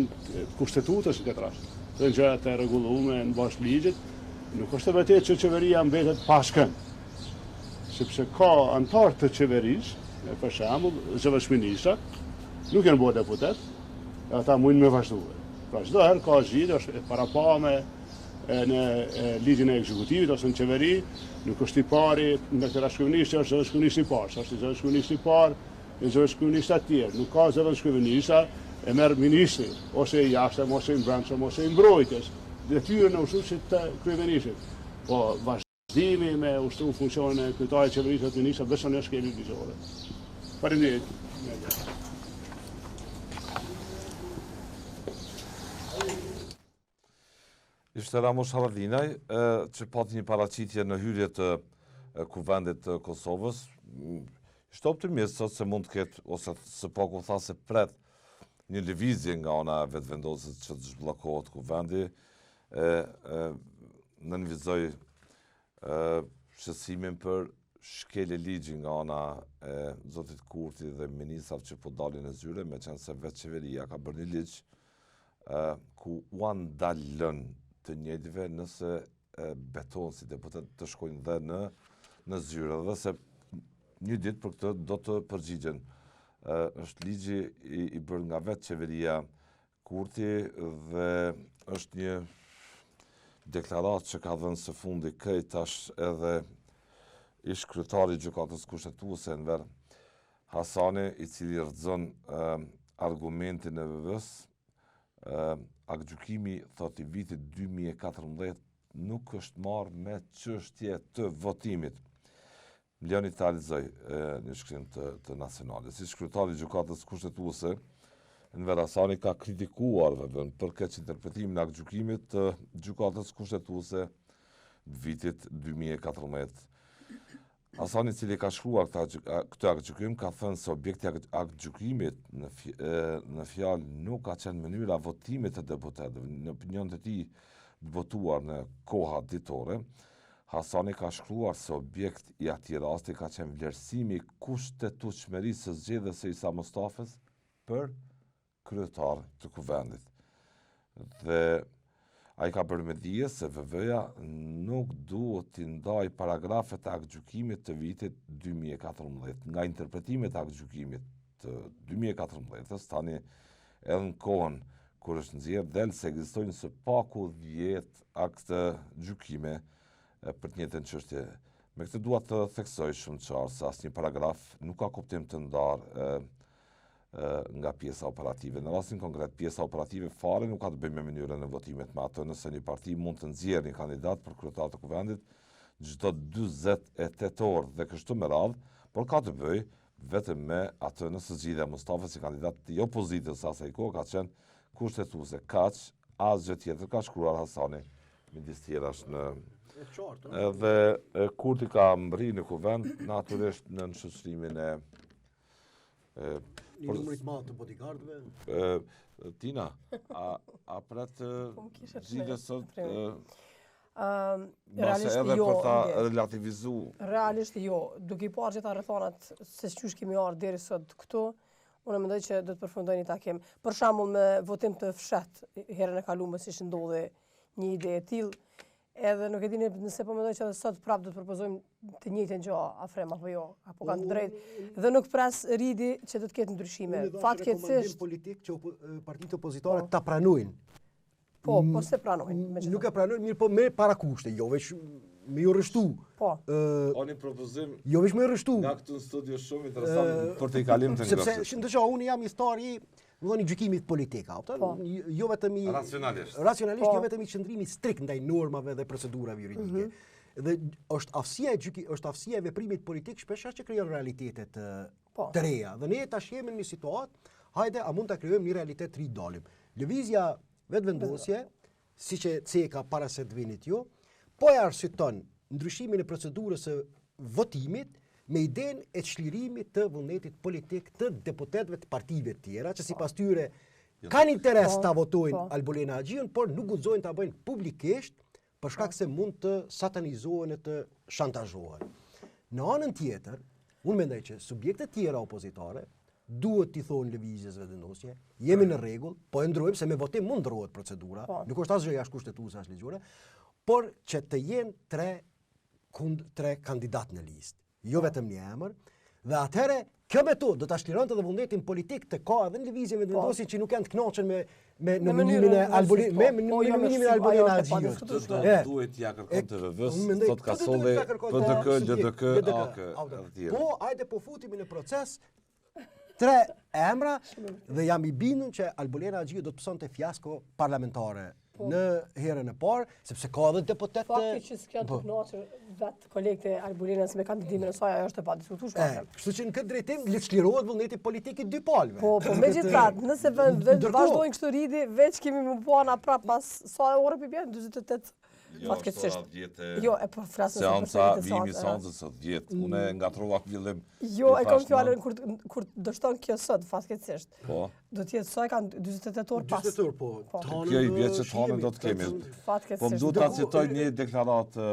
kushtetutës në këtë rast. Të gjërat e rregulluara në bazë ligjit, nuk është e vërtetë që qeveria mbetet pa shkën. Sepse ka antar të qeverisë, për shembull, zëvendësministra, nuk janë bërë deputet, ata mundin me vazhduar. Pra çdo herë ka zgjidhje është parapame në ligjin e ekzekutivit ose në qeveri, nuk është i pari, nga këra shkryeministri është zëvendësministri i parë, është zëvendësministri i parë, e zëvendësministra të tjerë. Nuk ka zëvendësministra e merr ministri, ose i jashtëm, ose i brendshëm, ose i mbrojtjes, detyrën e ushtruesit të kryeministrit. Po vazhdimi me ushtru funksionin e kryetarit të qeverisë të ministra besoni është shkelje ligjore. Faleminderit. Ishte Ramush Haradinaj, që pati një paraqitje në hyrje të kuvendit të Kosovës. Ishte optimist se mund të ketë, ose së paku tha se pret një lëvizje nga ona vetëvendosës që të zhbllokohet kuvendi, nënvizoj shqetësimin për shkelje ligji nga ona e Zotit Kurti dhe ministrat që po dalin në zyre, me qenë se vetë qeveria ka bërë një ligj ku u ndalën të njëjtëve nëse betohen si deputet të shkojnë dhe në zyre, dhe se një ditë për këtë do të përgjigjen. Është ligji i bërë nga vetë qeveria Kurti dhe është një deklarat që ka dhënë së fundi këj tash edhe ish kryetari i gjykatës kushtetuese Enver Hasani, i cili rrëzon argumentin e VV-s. Aktgjykimi thot i vitit 2014 nuk është marrë me çështje të votimit. Mloni ta lexoj një shkrim të Nacionalit. Si kryetari i gjykatës kushtetuese Enver Hasani ka kritikuar VV-n për këtë interpretimin e aktgjykimit të gjykatës kushtetuese vitit 2014. Hasani, i cili ka shkruar këtë aktgjykim, ka thënë se objekti i aktgjykimit në fjalë nuk ka qenë mënyra votimit të deputetëve. Në opinion të tij votuar në koha ditore, Hasani ka shkruar se objekt i atij rasti ka qenë vlerësimi i kushtetutshmërisë së zgjedhjes së Isa Mustafës për kryetar të kuvendit. Dhe Ai ka bërë me dije se VV-ja nuk duhet t'i ndaj paragrafet e aktgjykimit të vitit 2014. Nga interpretimet e aktgjykimit të 2014, tani edhe në kohën kur është nxjerrë del se ekzistojnë së paku 10 akte gjykime për të njëjtën çështje. Me këtë dua të theksoj shumë qartë se asnjë paragraf nuk ka kuptim të ndarë nga pjesa operative. Në rastin konkret, pjesa operative fare nuk ka të bëjë me mënyrën e votimit me atë, nëse një parti mund të nxjerrë një kandidat për kryetar të kuvendit çdo 48 orë dhe kështu me radhë, por ka të bëjë vetëm me atë nëse zgjidhja Mustafa si kandidat i opozitës asaj kohë ka qenë kushtetuese. Kaq, asgjë tjetër ka shkruar Hasani midis tjerash në edhe kur ti ka mbri në kuvend, natyrisht në shoqërimin e një numrit madh të bodyguardëve. Tina, a pret zgjidhje sot Realisht edhe jo. për ta relativizu? Realisht jo. Duke I parë gjitha rrethonat se çysh kemi ardhur deri sot këtu, unë mendoj që do të përfundoj një takim. Për shembull me votim të fshat herën e kaluar siç ndodhi një ide e tillë, edhe nuk e dini nëse po mendoj që edhe sot prapë do të propozojmë të njëjtën gjë afrem apo jo, apo kanë të drejtë, dhe nuk pres ridi që do të ketë ndryshime. Fatkeqësisht politik që partitë opozitare ta pranojnë. Po se pranojnë. Nuk e pranojnë, mirë po me parakushte, jo veç me ju rështu. Po. Ka një propozim Jo veç me rështu. nga këtu në studio shumë interesant për të I kalim të Sepse ngrohtë. ndësha unë jam histori i gjykimit politik, jo vetëm I racionalisht, jo vetëm I qëndrimi strikt ndaj normave dhe procedurave juridike. Dhe është aftësia e veprimit politik shpesh që krijon realitetet të reja. Dhe ne tash jemi në një situatë, hajde a mund ta krijojmë një realitet të ri dalim. Lëvizja vetëvendosje, siç e ceka para se të vinit ju, po e arsyeton ndryshimin e procedurës së votimit me idenë e çlirimit të vullnetit politik të deputetëve të partive të tjera, që sipas tyre kanë interes ta votojnë Albolena Agjiun, por nuk guxojnë ta bëjnë publikisht për shkak se mund të satanizohen e të shantazhohen. Në anën tjetër, unë mendoj që subjektet tjera opozitare duhet t'i thonë lëvizjes vetëvendosje, jemi në rregull, po e ndrojmë se me votim mund ndrohet procedura, nuk është asgjë jashtëkushtetuese as ligjore, por që të jenë tre kandidat në listë, jo vetëm një emër, dhe atëherë kjo metodë do ta shlironte edhe vullnetin politik të ka edhe në lëvizjen vetëvendosje që nuk janë të kënaqur me nominimin e Albolena Agjiut. Duhet ja kërkon të VV-s, sot ka solli PDK, LDK, Po, hajde po futemi në proces tre emra dhe jam I bindur që Albolena Agjiu do të pësonte fiasko parlamentare në herën e parë, sepse ka edhe deputet Fakti që s'kan të kënaqur vetë kolegët e Albolenës me kandidimin e saj, ajo është e padiskutueshme. Kështu që në këtë drejtim le të çlirohet vullneti politik I dy palëve. Po, megjithatë, nëse vazhdojnë kështu ridi, veç kemi më buana prap pas sa orë pi bjen 48. Fatkeqësisht. Jo, e po flasim seanca vimi seancës sot 10. Unë ngatrova fillim. Jo, e kam fjalën kur do shton kjo sot fatkeqësisht. Po. Do të jetë sa kanë 48 orë pas. 48 orë, po. Kjo I vjen që tonë do të kemi. Po më duhet ta citoj një deklaratë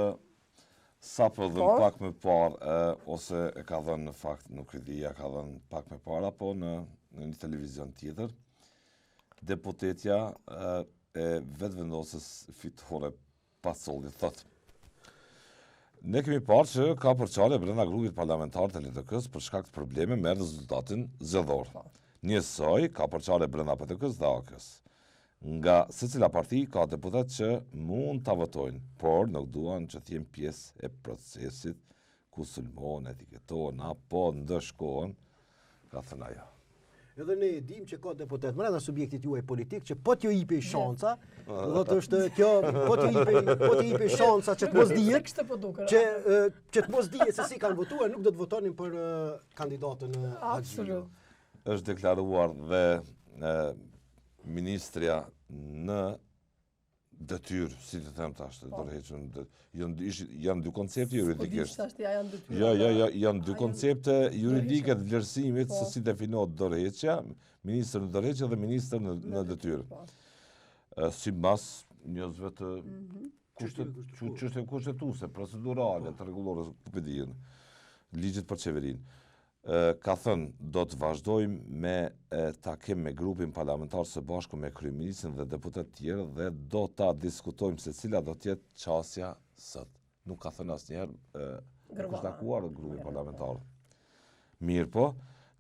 sapo dhënë pak më parë, ose e ka dhënë në fakt nuk e di, ja ka dhënë pak më parë apo në një televizion tjetër. Deputetja e vetëvendosjes fitore pas solli thot. Ne kemi parë që ka përçarje brenda grupit parlamentar të LDK-s për shkak të probleme me rezultatin zgjedhor. Njësoj ka përçarje brenda PDK-s dhe AK-s. Nga secila parti ka deputet që mund ta votojnë, por nuk duan që të jenë pjesë e procesit ku sulmohen, etiketohen apo ndëshkohen, ka thënë ajo. Edhe ne dim që ka deputet brenda subjektit juaj politik që po t'ju jipi shanca, do të është kjo po t'ju jipi shanca që të mos dihet, që të mos dihet se si kanë votuar, nuk do të votonin për kandidatën Agjiu. Është deklaruar dhe ministrja në detyrë, si të them tash, janë dy koncepte juridikisht. Janë dy koncepte juridike të vlerësimit se si definohet dorëheqja, ministër në dorëheqje dhe ministër në detyrë. Sipas njerëzve të çështje kushtetuese, procedurale, të rregullore, ku dihen, ligjit për qeverinë. ka thënë do të vazhdojmë me takim me grupin parlamentar së bashku me kryeministrin dhe deputet tjerë dhe do ta diskutojmë se cila do të jetë qasja sot. Nuk ka thënë asnjëherë nuk është takuar grupi parlamentar. Mirë po,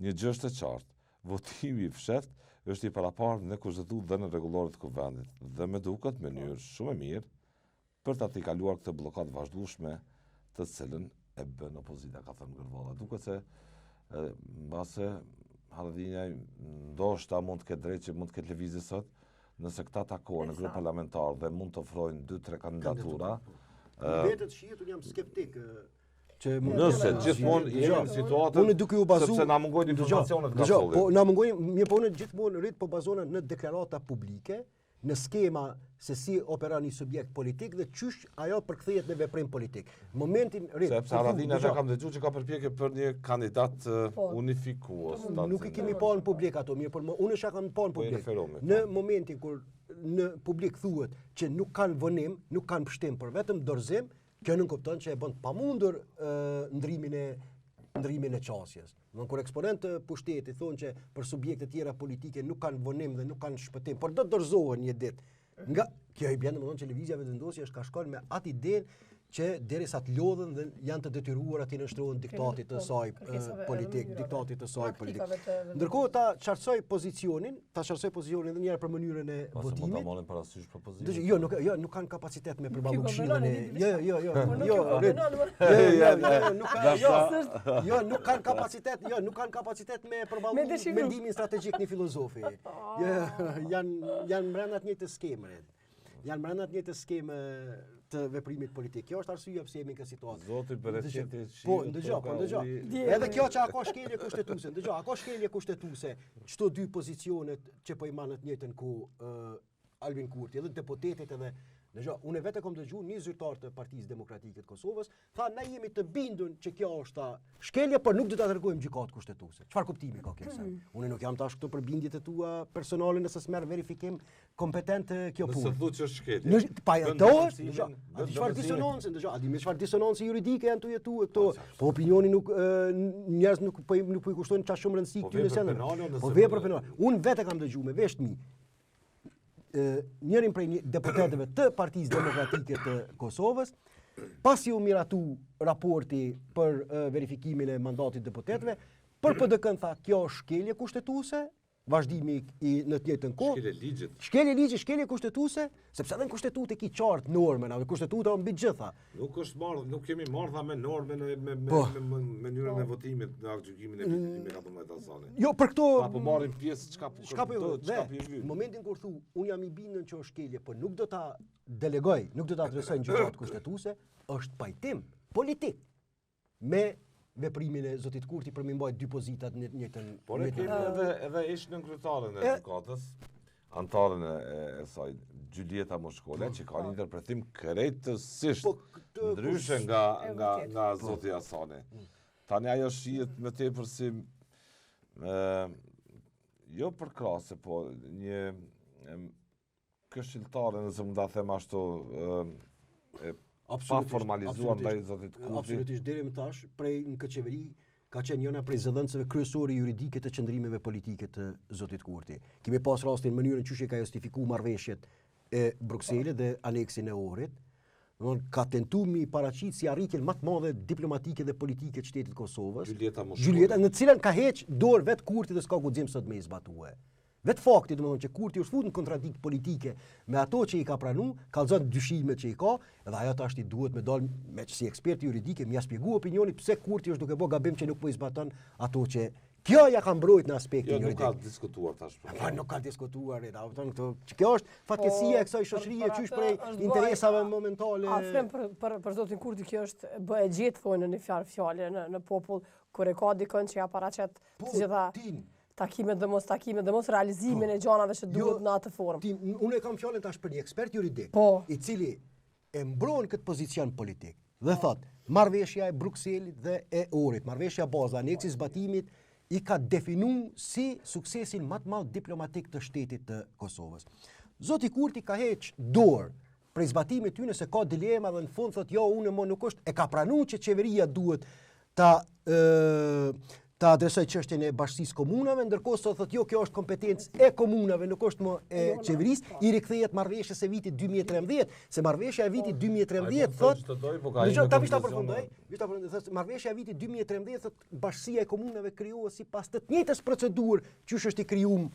një gjë është e qartë. Votimi i fshet është i paraparë në kushtetutë dhe në rregulloret të kuvendit dhe me duket në mënyrë shumë e mirë për ta kaluar këtë bllokat vazhdueshme të cilën e bën opozita, ka thënë Gërvalla. Duket se mbase Haradinja ndoshta mund të ketë drejtë që mund të ketë lëvizje sot, nëse këta takohen në grup parlamentar dhe mund të ofrojnë 2-3 kandidatura. Vetët shihet, unë jam skeptik. Nëse gjithmonë jemi në situatën unë duke u bazuar sepse na mungojnë informacionet nga solli. Po na mungojnë, mirë po unë gjithmonë rrit po bazohen në deklarata publike, në skema se si operon një subjekt politik dhe çysh ajo përkthehet në veprim politik. Momentin rrit. Sepse Haradinja kam dëgjuar që ka përpjekje për një kandidat unifikues. Nuk i kemi pa në publik ato, mirë por unë shaka kam pa në publik. Në momentin kur në publik thuhet që nuk kanë vonim, nuk kanë pështim, por vetëm dorëzim, kjo nuk kupton që e bën pamundur ndrimin e qasjes. Kur eksponentë të pushtetit thonë që për subjekte tjera politike nuk kanë vonim dhe nuk kanë shpëtim, por do të dorëzohen një ditë. Nga kjo i bën domethënë që lëvizja vendosje është ka shkon me atë idenë që derisa të lodhen dhe janë të detyruar të nënshtrohen diktatit të saj politik, diktatit të saj politik. Ndërkohë ta qartësoj pozicionin edhe një herë për mënyrën e votimit. Mund ta marrin parasysh propozimin. Jo, nuk kanë kapacitet me përballu këshillën e. Nuk kanë kapacitet me përballu mendimin strategjik një filozofi. Janë brenda të njëjtës skeme. Janë brenda të njëjtës skeme të veprimit politik. Kjo është arsyeja pse jemi në këtë situatë. Zoti Bereqeti. Po, ndëgjoj. Edhe kjo që ka shkelje kushtetuese, ka shkelje kushtetuese. Çto dy pozicionet që po i marrën të njëjtën kohë Albin Kurti, edhe deputetet edhe unë vetë kam dëgjuar një zyrtar të Partisë Demokratike të Kosovës, tha na jemi të bindur që kjo është shkelje, por nuk do ta dërgojmë gjykatë kushtetuese. Çfarë kuptimi ka kjo? Unë nuk jam tash këtu për bindjet e tua personale nëse s'merr verifikim kompetent kjo punë. Nëse thuhet që është shkelje. Pa ato, a di çfarë disonancë, a di me çfarë disonancë juridike janë tu jetu këto. Po opinioni nuk njerëz nuk po i kushtojnë çfarë shumë rëndësi këtu në sendë. Po vepër penale. Unë vetë kam dëgjuar me vesh të mi njërin prej deputetëve të Partisë Demokratike të Kosovës, pasi u miratu raporti për verifikimin e mandatit deputetëve, për PDK-n tha kjo është shkelje kushtetuese, vazhdimi në të njëjtën kohë. Shkelje ligjit, shkelje kushtetuese, sepse edhe në kushtetutë ki qartë normën, edhe kushtetuta mbi gjitha. Nuk kemi marrë me normën me mënyrën e votimit në gjykimin e vitit 2017. Jo, për këto apo marrim pjesë çka në momentin kur thu unë jam i bindur që është shkelje, por nuk do ta delegoj, nuk do ta adresoj në gjykatë kushtetuese, është pajtim politik me veprimin e zotit Kurti për mi mbajt dy pozitat në njëjtën. Por e kemi edhe ish në kryetaren e gjykatës, antaren e saj, Gjulieta Moshkolla, që ka një interpretim krejtësisht ndryshe nga zoti Hasani. Tani ajo shihet më tepër si jo për krahase, po një këshilltare, nëse mund ta them ashtu, pa formalizuar ndaj zotit Kurti. Absolutisht, deri më tash, prej në këtë qeveri, ka qenë njëna prej zëdhënësve kryesore juridike të qëndrimeve politike të zotit Kurti. Kemi pas rastin mënyrën çështje ka justifikuar marrëveshjet e Brukselit dhe aneksin e Ohrit. Ka tentuar mi paraqit si arritjen më të madhe diplomatike dhe politike të shtetit Kosovës. Gjulieta, në cilën ka heq dorë vet Kurti dhe s'ka guxim sot me i zbatue. Vetë fakti domethënë që Kurti është futur në kontradikt politike me ato që i ka pranuar, kallzon dyshimet që i ka, dhe ajo tash i duhet me dal me si ekspert juridike më shpjegoj opinionin pse Kurti është duke bë gabim që nuk po i zbaton ato që kjo ja ka mbrojtur në aspektin juridik. Nuk ka diskutuar tash. Nuk ka diskutuar, domethënë këto kjo është fatkeqësia e kësaj shoqërie qysh prej interesave momentale. A them për zotin Kurti kjo është bë e gjetë thonë në fjalë në popull kur e ka dikon që ja paraqet të gjitha takimet dhe mos realizimin e gjanave që duhet në atë formë. Unë e kam fjalën tash për një ekspert juridik, i cili e mbron këtë pozicion politik dhe thot, marrëveshja e Brukselit dhe e Ohrit, marrëveshja baza, aneksi zbatimit i ka definu si suksesin më të madh diplomatik të shtetit të Kosovës. Zoti Kurti ka heq dorë prej zbatimit ty nëse ka dilema dhe në fund thot jo, unë më nuk është, e ka pranuar që qeveria duhet ta ta adresoj çështjen e bashkësisë komunave, ndërkohë sot thotë jo, kjo është kompetencë e komunave, nuk është më e qeverisë, i rikthehet marrëveshjes së vitit 2013, se marrëveshja e vitit 2013 thotë ta vish ta përfundoj, marrëveshja e vitit 2013 thotë bashkësia e komunave krijohet sipas të njëjtës procedurë që është i krijuar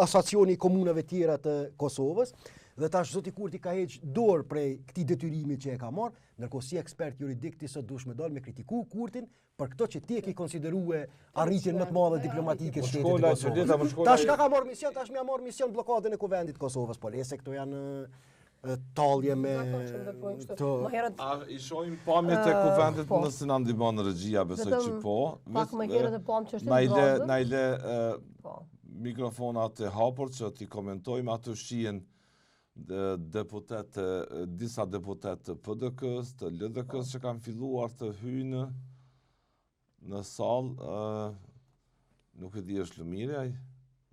asociacioni i komunave tjera të Kosovës. Dhe tash zoti Kurti ka heq dorë prej këtij detyrimi që e ka marrë, ndërkohë si ekspert juridik ti sot duhesh me dalë me kritiku Kurtin për këto që ti e ke konsiderue arritjen më të madhe diplomatike të shtetit të Kosovës. Tash ka marrë mision, tash më ka marrë mision bllokadën e kuvendit të Kosovës, po lese këto janë tallje me I shohim pamjet e kuvendit nëse na ndihmon regjia, besoj që po. Pak më herët e pam që është na i le mikrofonat e hapur që ti komentojmë atë shihen disa deputet të PDK-s, të LDK-s që kanë filluar të hyjnë në sallë, nuk e di është Lumiri ai,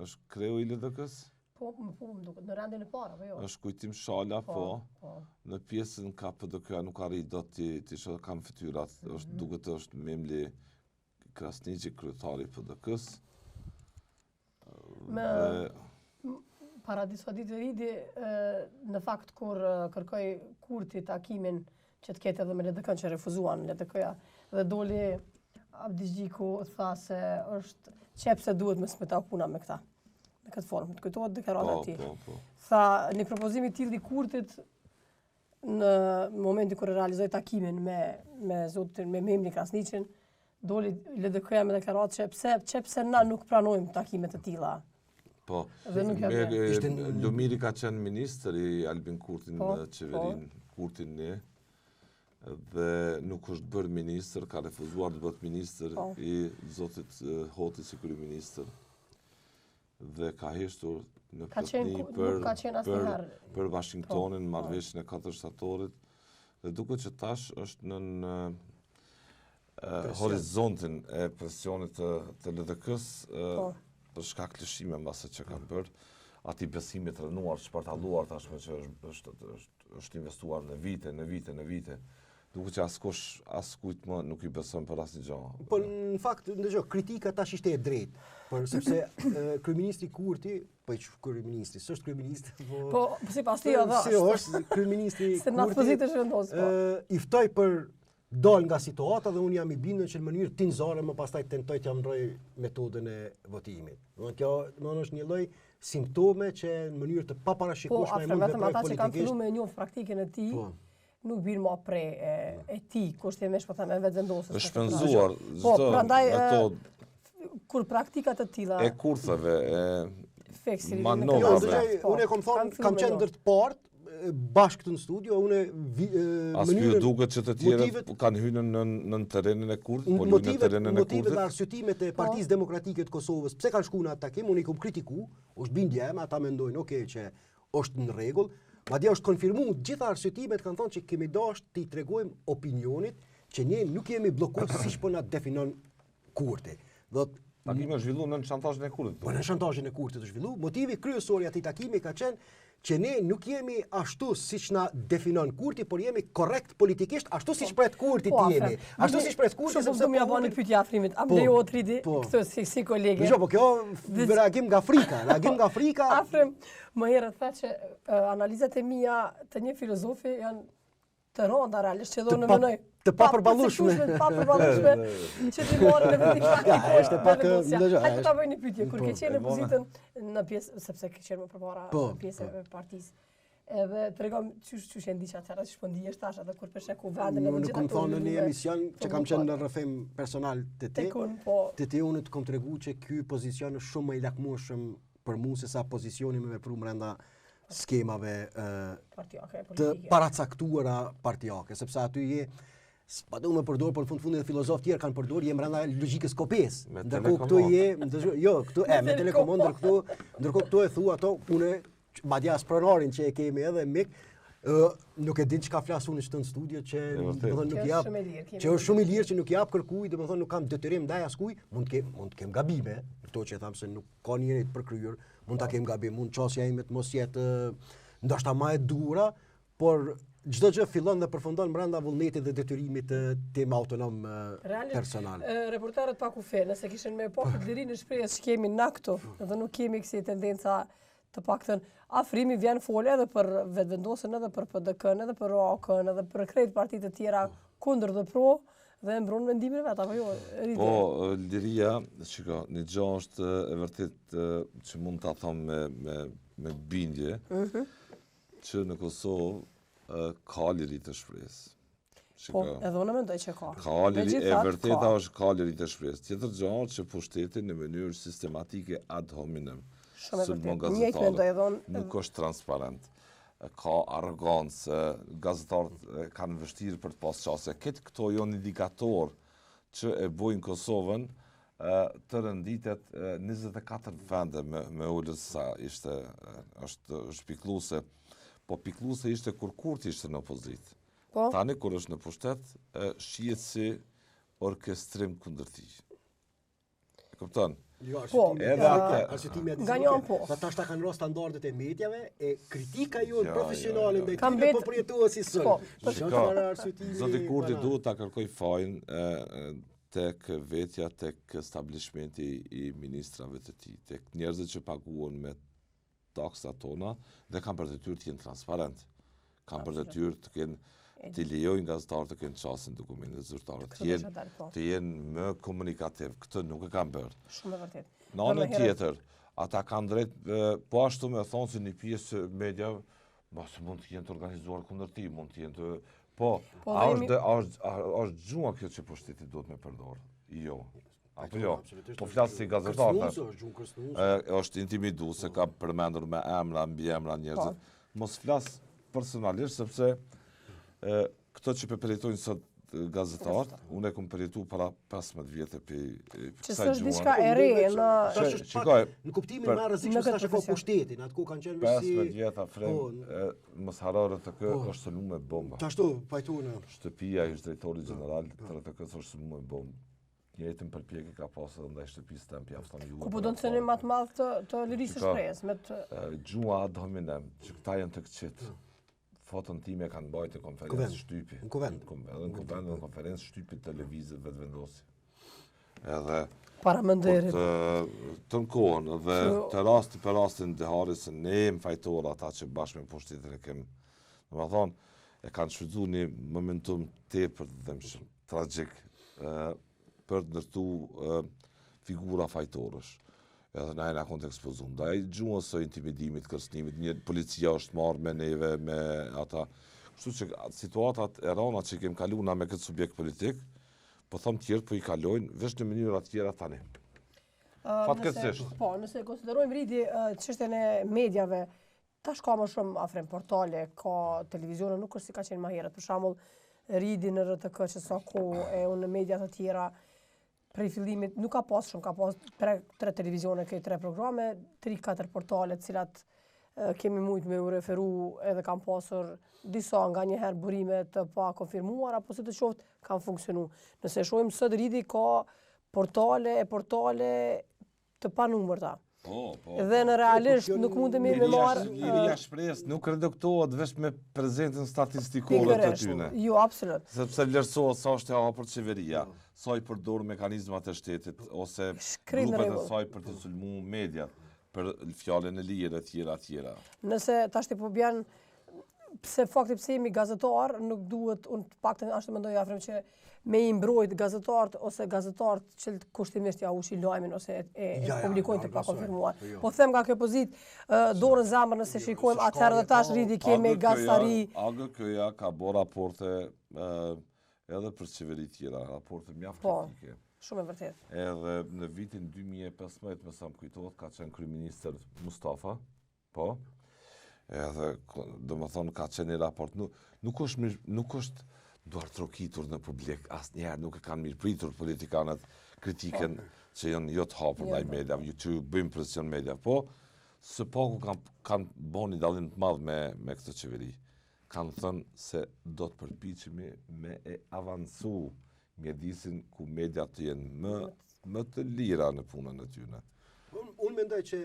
është kreu i LDK-s? Po, më duket, në rendin e parë, apo jo? Është Kujtim Shala, po. Në pjesën ka PDK-a nuk arrit dot ti shoh kanë fytyrat, është duket është Memli Krasniqi, kryetari i PDK-s. Para disa ditë ridi, në fakt kur kërkoj Kurti takimin që të ketë edhe me LDK-n që refuzuan LDK-ja, dhe doli Abdish Gjiku tha se është qepse duhet me smeta puna me këta. Në këtë formë, të kujtohet deklarata e tij. Tha një propozim i tillë i Kurtit në momentin kur realizoi takimin me zotin me Memli Krasniqin, doli LDK-ja me deklaratë që pse na nuk pranojmë takime të tilla. Po, Lumiri ka qenë ministër i Albin Kurtin në qeverinë Kurtin ne, dhe nuk është bërë ministër, ka refuzuar të bëhet ministër i zotit Hoti si kryeministër. Dhe ka heshtur në plotni për Washingtonin, marrëveshjen e 4 shtatorit, dhe duket që tash është në horizontin e presionit të LDK-s, për shkak lëshime mbase që kanë bërë, ati besimi të rënuar, shpartalluar tashme që është investuar në vite. Duke që askujt më nuk i beson për asnjë gjë. Po në fakt, ndëgjoj, kritika tash ishte e drejtë, sepse kryeministri Kurti, po kryeministri, s'është kryeminist, po sipas tij edhe si është kryeministri se në pozitë shëndos. I ftoi për dal nga situata dhe unë jam i bindur që në mënyrë tinzore më pastaj tentoj të ndroj metodën e votimit. Kjo është një lloj simptome që në mënyrë të paparashikueshme mund të veprojë politikisht. Po, ata që kanë filluar me njoh praktikën e tij, nuk bin më prej e tij, kushtimisht po them vetë vendosës. Është shpenzuar çdo metodë kur praktikat të tilla e kurthave e manovave. Unë kam qenë ndër të parë bashkë këtu në studio, Asë duket që të tjere kanë hyrë në terrenin e Kurtit, po në terrenin e Kurtit. Motivet dhe arsyetimet e Partisë Demokratike të Kosovës, pse kanë shkuar në atë takim, unë i kam kritiku, është bindje, ata mendojnë që është në rregull, madje është konfirmuar gjitha arsyetimet kanë thonë që kemi dashur t'i tregojmë opinionit që ne nuk jemi bllokuar siç po na definon Kurti. Takimi është zhvilluar në shantazhin e Kurtit. Po në shantazhin e Kurtit është zhvilluar. Motivi kryesor i atij takimi ka qenë që ne nuk jemi ashtu siç na definon Kurti, por jemi korrekt politikisht, ashtu siç pret Kurti jemi. Ashtu siç pret Kurti sepse më japoni pyetje afrimit. Am lejo tridi këtë si kolege. Jo, po kjo reagim nga Afrika, Afrim, më herët tha që analizat e mia të një filozofi janë të rënda realisht që do në mënoj. Të papërballueshme. Që ti morë në vetë praktikë. Është pak Hajde ta bëj një pyetje, kur ke qenë në pozitën në pjesë, sepse ke qenë më përpara pjesë e partisë. Edhe tregom çush e ndiq atëherë, ç'po ndihesh tash edhe kur peshe ku vendin edhe gjithë. Unë kam thonë në një emision që kam qenë në rrëfim personal të ti. Të ti unë të kom tregu që ky pozicion është shumë më i lakmueshëm për mua se sa pozicioni me vepru brenda skemave të paracaktuara partijake, sepse aty je pa du me përdor, por në fundit filozofë tjerë kanë përdor, je brenda logjikës kopes. Ndërkohë këtu me telekomand, ndërkohë këtu e thua ato unë madje as pronarin që e kemi edhe mik, nuk e din çka flas unë në studio që domethënë nuk jap, që është shumë i lirë që nuk jap kërkuj, domethënë nuk kam detyrim ndaj askujt, mund të kem gabime, këto që tham se nuk ka njëri të përkryer, mund ta kem gabim, mund çosja ime të mos jetë ndoshta më e dura, por çdo gjë fillon dhe përfundon brenda vullnetit dhe detyrimit të tim autonom personal. Reporterët pak u fe, nëse kishin me pa këtë lirinë e shprehjes që kemi na këtu, dhe nuk kemi kësi tendenca të paktën afrimi vjen folë edhe për vetëvendosjen, edhe për PDK-n, edhe për AK-n, edhe për krejt partitë të tjera kundër dhe pro, dhe mbron mendimin vet apo jo? Po, liria, shiko, një gjë është e vërtet që mund ta them me bindje, që në Kosovë ka liri të shpresë. Po, edhe unë mendoj që ka. E vërteta është ka liri të shpresë. Tjetër gjë është që pushtetin në mënyrë sistematike ad hominem sulmon gazetarët. Nuk është transparent. Ka arrogancë, gazetarët kanë vështirë për të pas qasje. Këto janë indikator që e bojnë Kosovën të rënditet 24 vende me ullës sa është pikluese. Po pikluese ishte kur Kurti ishte në opozitë. Tani kur është në pushtet, shihet si orkestrim kundër tij. Kupton? Po, ganjon po. Tash ta kanë rënë standardet e mediave e kritika jonë profesionale ndaj tyre po përjetohet si sot. Zoti Kurti duhet ta kërkoj fajin tek vetja, tek establishmenti i ministrave të tij, tek njerëzit që paguhen me taksat tona dhe kanë për detyrë të jenë transparent. Kanë për detyrë të kenë të lejojnë gazetarët të kenë qasin dokumentet zyrtare, të jenë më komunikativ. Këtë nuk e kanë bërë. Shumë e vërtet. Në anën tjetër, ata kanë drejt, po ashtu me thonë se një pjesë media, mund të jenë të organizuar kundër ti, mund të jenë të... Po, është gjua kjo që pushteti duhet me përdorë. Jo. Apo jo. Po flasë si gazetarë. është intimidu se ka përmendur me emra, mbi emra njerëzit. Mos flasë personalisht, sepse këto që përjetojnë sot gazetarët, unë e kom përjetu para 15 vjetë për që së është diçka e re në kuptimin më rrezikshëm se tash e ka pushtetin, atëku kanë qenë 15 vjetë afrem, mos harrore të kë është sëllu me bomba. Ashtu, pajtu në shtëpia i drejtori general të RTK-s është sëllu me bombë. Njëjtën përpjekje ka pasur edhe ndaj shtëpisë tëm pjafton ju. Ku po do të thënë më të madh të lirisë së shprehjes me gjua ad hominem, që këta janë të këqit. Foton time kanë bajtë në konferencë shtypi. Në kuvend. Në konferencë shtypi televizit vetëvendosi. Edhe para menderit. Të në kohën, dhe të rasti për rastin të haris, ne jem fajtor ata që bashkë me pushtetin e kemë. Në më thonë, e kanë shfridzu një momentum tepër të dëmshëm, tragjik, për të ndërtu figura fajtorësh. Edhe na e na konë të ekspozu. Ndaj gjuhës së intimidimit, kërcënimit, një policia është marrë me neve, me ata. Kështu që situatat e rana që kem kalu na me këtë subjekt politik, po thëmë tjertë, po i kalojnë, vesh në mënyra tjera tani. Fatkeqësisht. Po, nëse konsiderojmë rridi çështjen e mediave, tash ka më shumë afrem portale, ka televizione, nuk është si ka qenë më herët. Për shembull, rridi në RTK që sa kohë e unë në media të tjera, prej fillimit nuk ka pas shumë, ka pas 3 televizione, 3 programe, 3-4 portale, cilat kemi mujtë me u referu edhe kam pasur disa nga njëherë burime të pa konfirmuar, apo si të qoftë kanë funksionu. Nëse shohim sot rridi ka portale të pa numërta. Dhe në realisht nuk mundemi me marë... Liria shpresë nuk reduktohet vesh me prezencën statistikore të tyne. Jo, absolut. Sepse vlerësohet sa është e hapur qeveria, sa i përdor mekanizmat e shtetit, ose grupet e saj për të sulmu mediat, për fjalën e lirë e tjera. Nëse tash ti po bjen, pse fakti pse jemi gazetar, nuk duhet, unë paktën ashtu mendoj afrem që me i mbrojt gazetarët ose gazetarët që kushtimisht ja ushi lajmin ose e publikojnë të pa konfirmuar. Po them nga kjo pozitë dorën zemër nëse shikojmë atëherë dhe tash rridi kemi gazetari. AGK-ja ka bo raporte edhe për qeveri tjera, raporte mjaft kritike. Shumë e vërtet. Edhe në vitin 2015, me sa më kujtohet, ka qenë kryeministër Mustafa, po, edhe do më thonë ka qenë një raport, nuk është duar trokitur në publik, asë njerë nuk e kanë mirë pritur politikanët kritiken që janë jo të hapur ndaj mediave, që bëjmë presion media, po së paku kanë bo një dallim të madh me këtë qeveri. Kanë thënë se do të përpiqemi me e avancu mjedisin ku media të jenë më të lira në punën e tyre. Unë mendoj që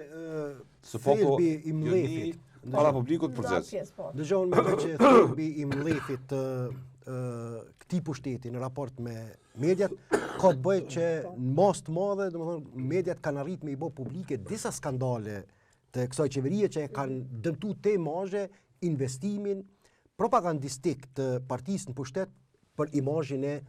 thelbi i mlefit para publikut Në përgjithësi. atë pjesë, po. Dëgjoj unë mendoj që thelbi i mbledhjet të këtij pushteti në raport me mediat ka të bëjë që në mas të madhe, domethënë mediat kanë arritur me i bë publike disa skandale të kësaj qeverie që e kanë dëmtuar te imazhe, investimin propagandistik të partisë në pushtet për imazhin e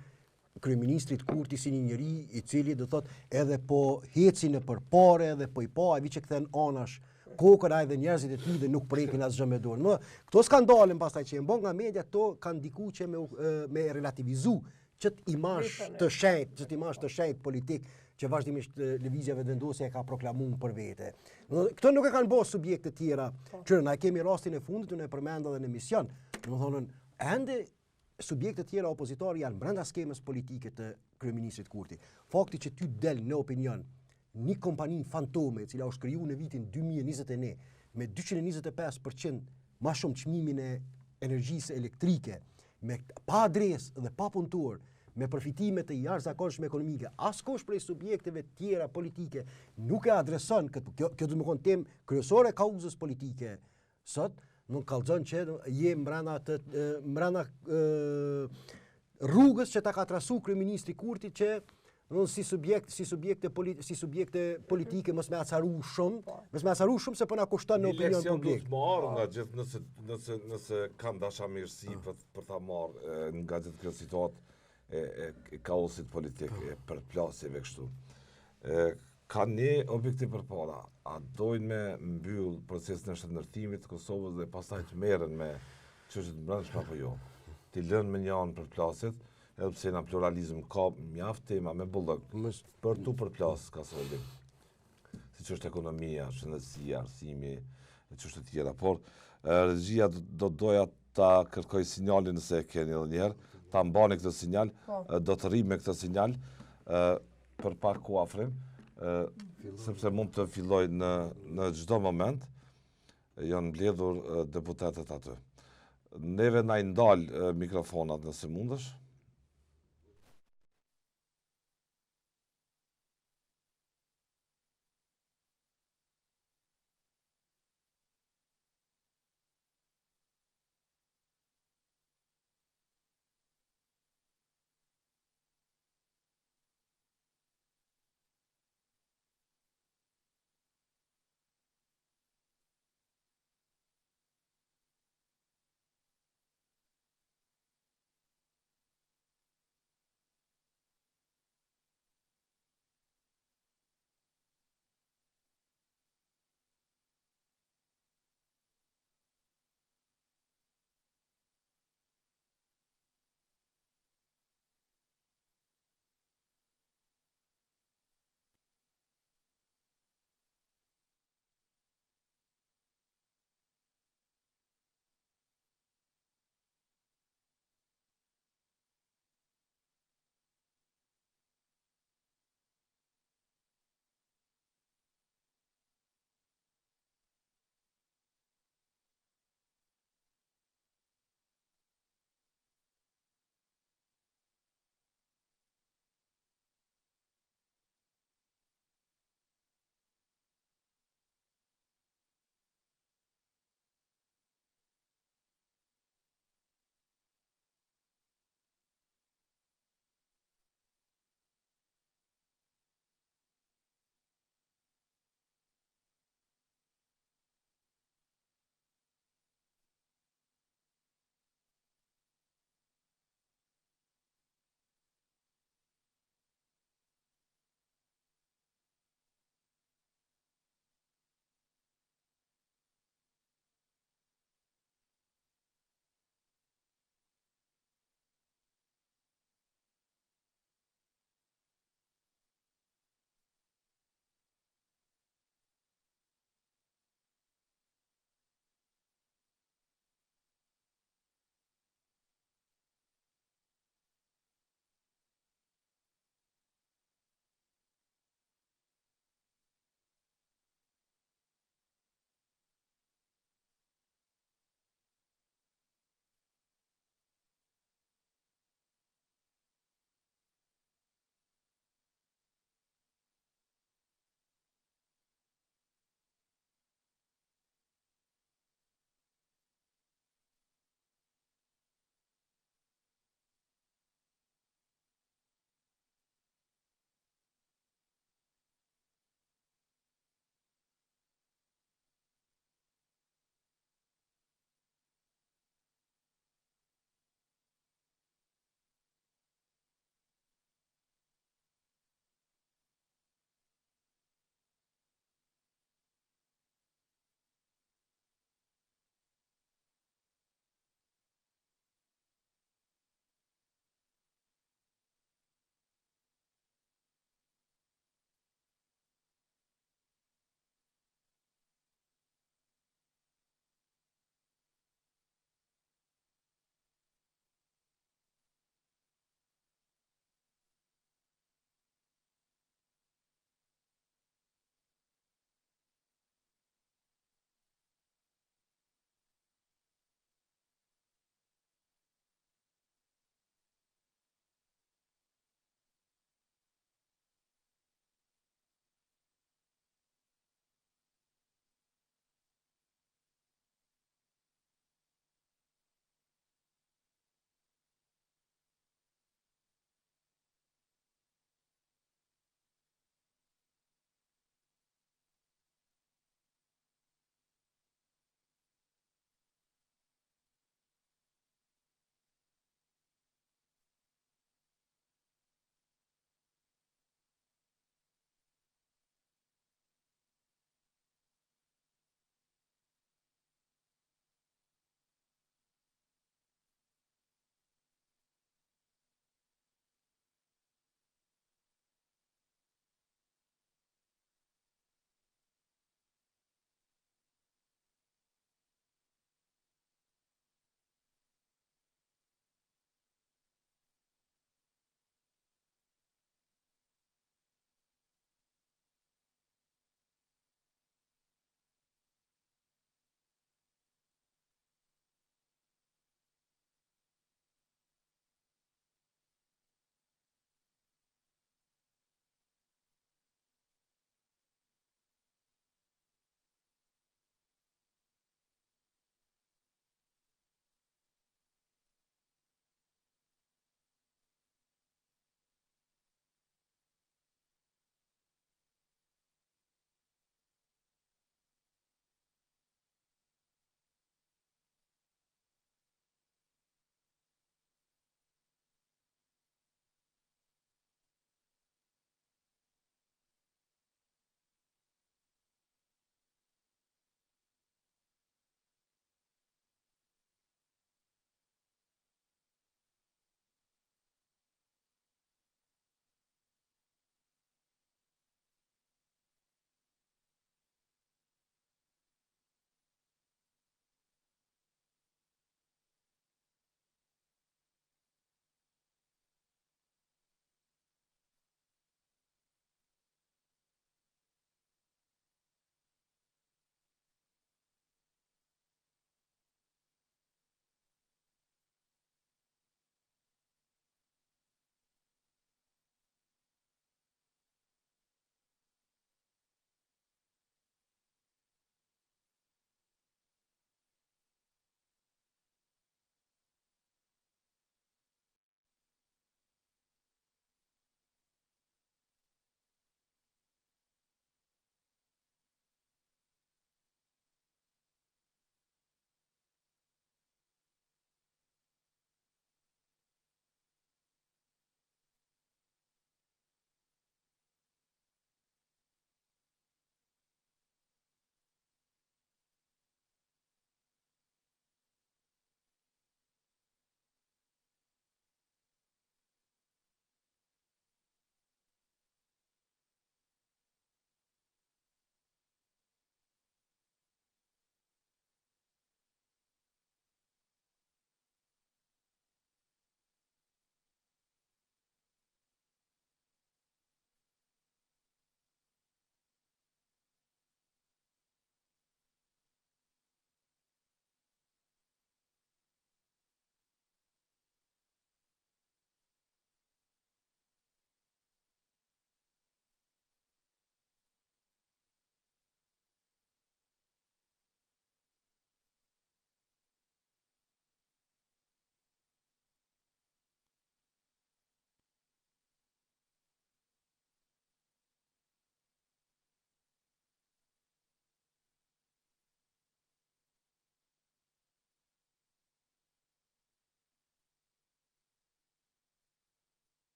kryeministrit Kurti si një njeri i cili do thot edhe po heci në përpare edhe po i pa ai që kthen anash kokën ai dhe njerëzit e tij dhe nuk prekin asgjë me dorë. Më këto skandale pastaj që e bën nga media to kanë diku që me relativizu ç't imazh të shenjtë politik që vazhdimisht lëvizjeve vendosje e ka proklamuar për vete. Këto nuk e kanë bërë subjekte të tjera. Që na kemi rastin e fundit, unë e përmenda edhe në emision. Domethënë ende subjekte të tjera opozitorë janë brenda skemës politike të kryeministrit Kurti. Fakti që ty del në opinion një kompani fantome e cila është krijuar në vitin 2021 me 225% më shumë çmimin e energjisë elektrike, me pa adresë dhe pa punëtor, me përfitime të jashtëzakonshme ekonomike, askush prej subjekteve tjera politike nuk e adreson këtë. Kjo do të thonë temë kryesore e kauzës politike. Sot nuk kallzon që je mbrana rrugës që ta ka trasu kryeministri Kurti që si subjekte politike mos me acaru shumë se po na kushton në opinion publik. Një leksion do të marrë nga gjithë nëse kanë dashamirësi për ta marrë nga gjithë kjo situatë e kaosit politik, e përplasjeve kështu. Ka një objektiv përpara, a dojnë me mbyll procesin e shëndërtimit të Kosovës dhe pastaj të merren me çështjet brendshme apo jo. Ti lënë me një anë përplasjet, edhe pse në pluralizëm ka mjaft tema me bullok për tu përplas Kosovën. Siç është ekonomia, shëndetësia, arsimi e çështje të tjera, por regjia do doja ta kërkoj sinjalin nëse e keni edhe një herë, ta mbani këtë sinjal, do të rrim me këtë sinjal për pak kuafrim, sepse mund të filloj në çdo moment, janë mbledhur deputetët aty. Neve na i ndal mikrofonat nëse mundesh.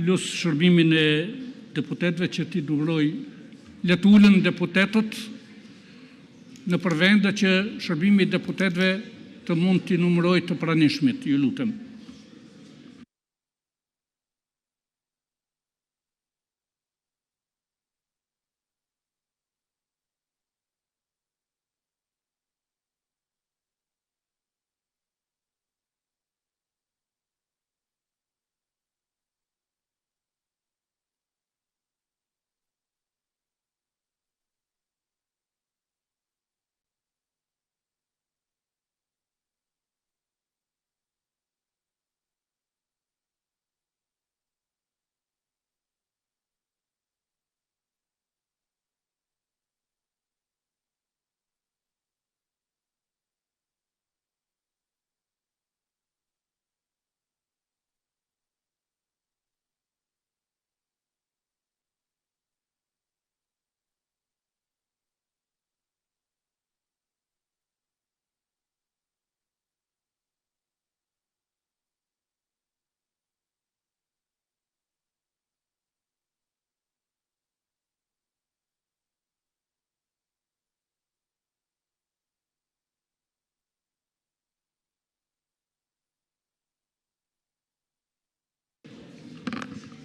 lus shërbimin e deputetëve që ti numëroj letullën deputetët në përvende që shërbimi i deputetëve të mund t'i numëroj të pranishmit, ju lutem.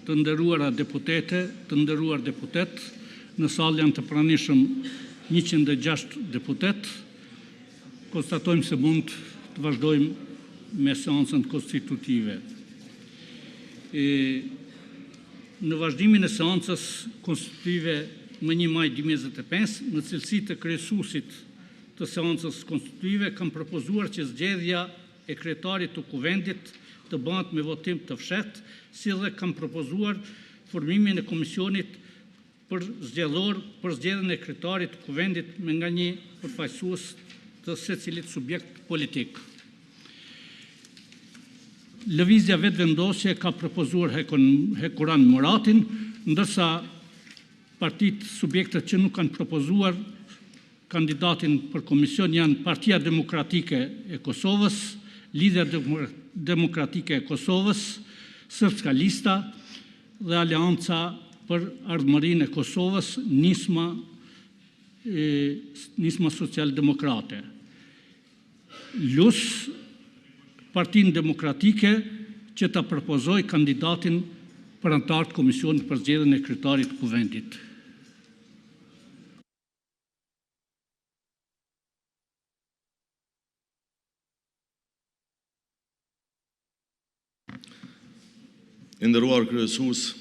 Të nderuara deputete, të nderuar deputet, në salë janë të pranishëm 106 deputet, konstatojmë se mund të vazhdojmë me seancën konstitutive. Në vazhdimin e seancës konstitutive më 1 maj 2025, në cilësi të kryesuesit të seancës konstitutive, kam propozuar që zgjedhja e kryetarit të kuvendit të bëhet me votim të fshehtë, si dhe kam propozuar formimin e komisionit për zgjedhor për zgjedhjen e kryetarit të kuvendit me nga një përfaqësues të secilit subjekt politik. Lëvizja vetëvendosje ka propozuar Hekuran Muratin, ndërsa partitë subjektet që nuk kanë propozuar kandidatin për komision janë Partia Demokratike e Kosovës, Lidhja Demokratike e Kosovës, Srpska Lista dhe Aleanca për Ardhmërinë e Kosovës, Nisma Social-Demokrate. LUS, Partinë Demokratike, që ta propozoj kandidatin për antar të Komisionit për zgjedhjen e kryetarit të kuvendit. I nderuar kryesues,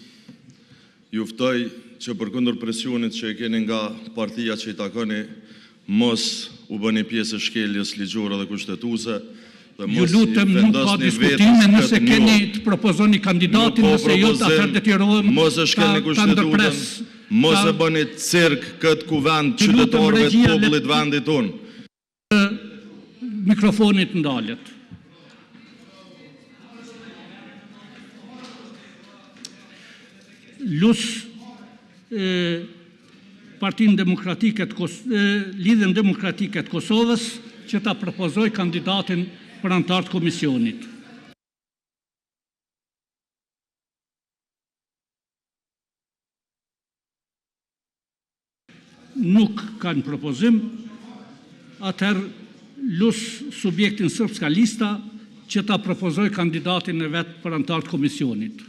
ju ftoj që përkundër presionit që e keni nga partia që i takoni, mos u bëni pjesë e shkeljes ligjore dhe kushtetuese. Ju lutem, nuk ka diskutime, nëse keni të propozoni kandidatin, nëse jo të atëherë detyrohem ta ndërpres. Mos e bëni cirk këtë kuvend qytetarëve të popullit vendit tonë. Mikrofonit ndalet. LUS, Partinë Demokratike Lidhjen Demokratike të Kosovës, që ta propozoj kandidatin për antar të komisionit. Nuk kanë propozim, atëherë LUS subjektin Srpska Lista, që ta propozoj kandidatin e vetë për antar të komisionit.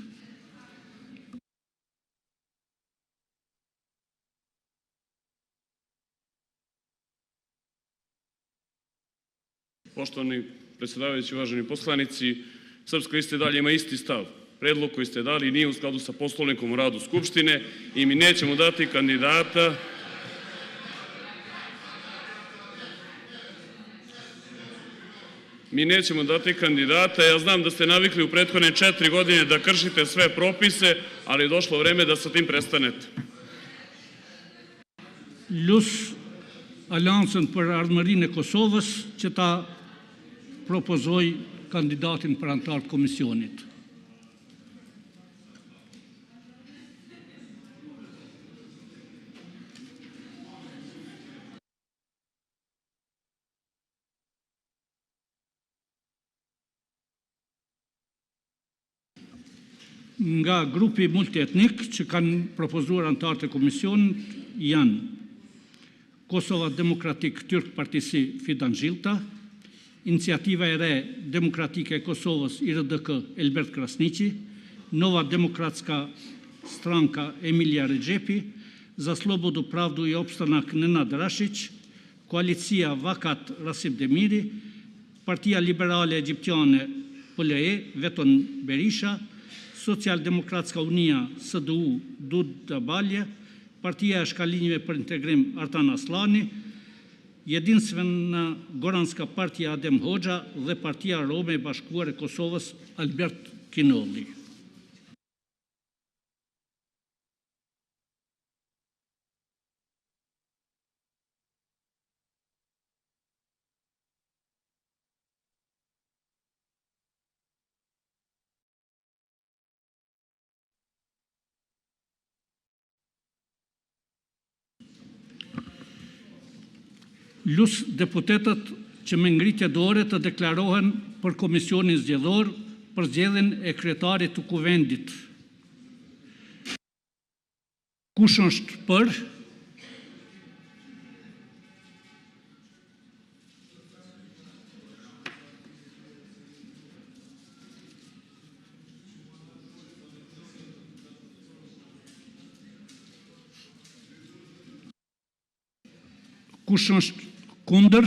Poštovani predsjedavajući, uvaženi poslanici, Srpska lista dalje ima isti stav. Predlog koji ste dali nije u skladu sa Poslovnikom o radu Skupštine i mi nećemo dati kandidata ja znam da ste navikli u prethodne 4 godine da kršite sve propise, ali je došlo vreme da sa tim prestanete. LUS, Aleancën për Ardhmërinë e Kosovës, që ta propozoj kandidatin për antar të komisionit. nga grupi multietnik që kanë propozuar antarët e komisionit janë Kosova Demokratik Tyrk Partisi Fidan Zhilta, Iniciativa e re demokratike e Kosovës IRDK Elbert Krasniqi, Nova Demokratska Stranka Emilia Regjepi, Za slobodu, pravdu i opstanak Nenad Rashić, Koalicija Vakat Rasim Demiri, Partia Liberale Egjiptiane PLE Veton Berisha, Socialdemokratska Unia SDU Dud Balje, Partia e Shkalinjve për Integrim Artan Aslani, Jedinstvena Goranska Partija Adem Hoxha dhe Partia Rome e Bashkuar e Kosovës Albert Kinolli. Lus deputetët që me ngritje dore të deklarohen për komisionin zgjedhor për zgjedhjen e kryetarit të kuvendit. Kush është për? Kush është kundër?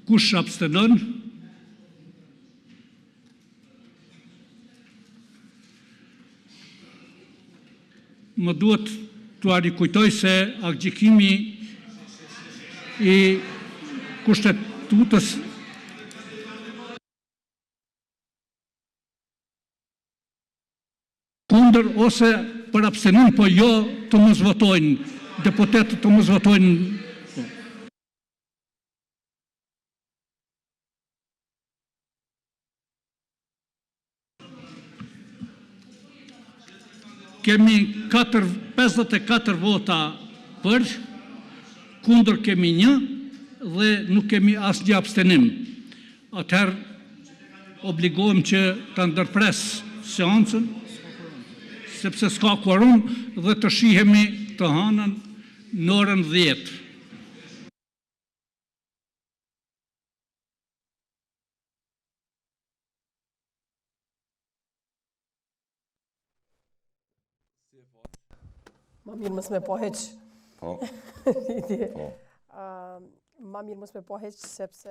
Kush abstenon? Më duhet të rikujtoj se aktgjykimi i kushtetutës kundër ose për abstenim, po jo të mos votojnë, deputetët të mos votojnë. Kemi 54 vota për, kundër kemi 1 dhe nuk kemi asnjë abstenim. Atëherë obligohem që ta ndërpres seancën, sepse s'ka quorum dhe të shihemi të hënën në orën 10. Ma mirë mos me po heq. Po. Po. Ma mirë mos me po heq sepse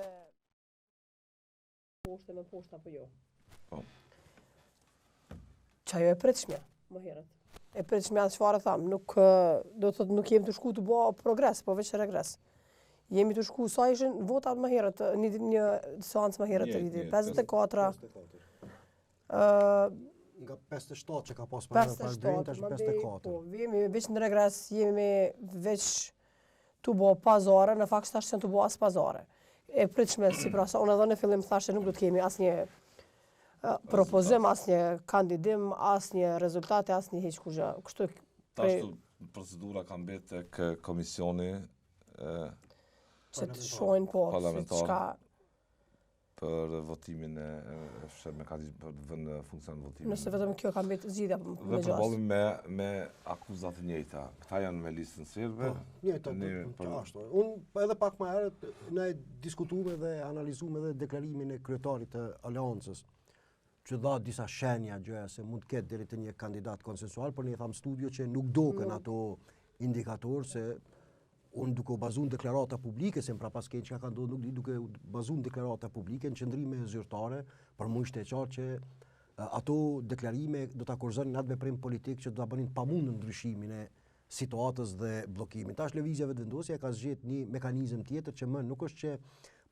poshtë me poshtë apo jo. Po. Qajo e pritshmja, më herët. E pritshmja çfarë tham, nuk do të thotë nuk jemi të shku të bë progres, po veç regres. Jemi të shku sa ishin votat më herët, një seancë më herët të rriti, 54. Nga 57 që ka pas për pas drejnë, tash 54. Po, jemi veç në regres, jemi veç të bo pazare, në fakt s'tash që të bo as pazare. E pritshme si prasa, unë edhe në fillim thashe nuk do të kemi asnjë propozim, asnjë kandidim, asnjë rezultate, asnjë hiç kurrë. Kështu Tash procedura ka mbetë tek komisioni që të shohin po parlamentar për votimin e mekanizmit për vënë funksion votimin. Nëse vetëm kjo ka mbetë zgjidhja më Dhe gjatë. përballemi me akuzat të njëjta. Këta janë me listën serbe. Ashtu. Unë edhe pak më herët ne diskutuam dhe analizuam edhe deklarimin e kryetarit të aleancës, që dha disa shenja gjëja se mund të ketë deri te një kandidat konsensual, por ne tham studio që nuk doken ato indikator se unë duke u bazuar në deklarata publike, se pra pas keq çka ka ndodhur nuk di, duke u bazuar në deklarata publike, në qëndrime zyrtare, për mua ishte e qartë që ato deklarime do ta kurzonin atë veprim politik që do ta bënin pamundën ndryshimin e situatës dhe bllokimin. Tash lëvizja vetëvendosja ka zgjedh një mekanizëm tjetër që më nuk është që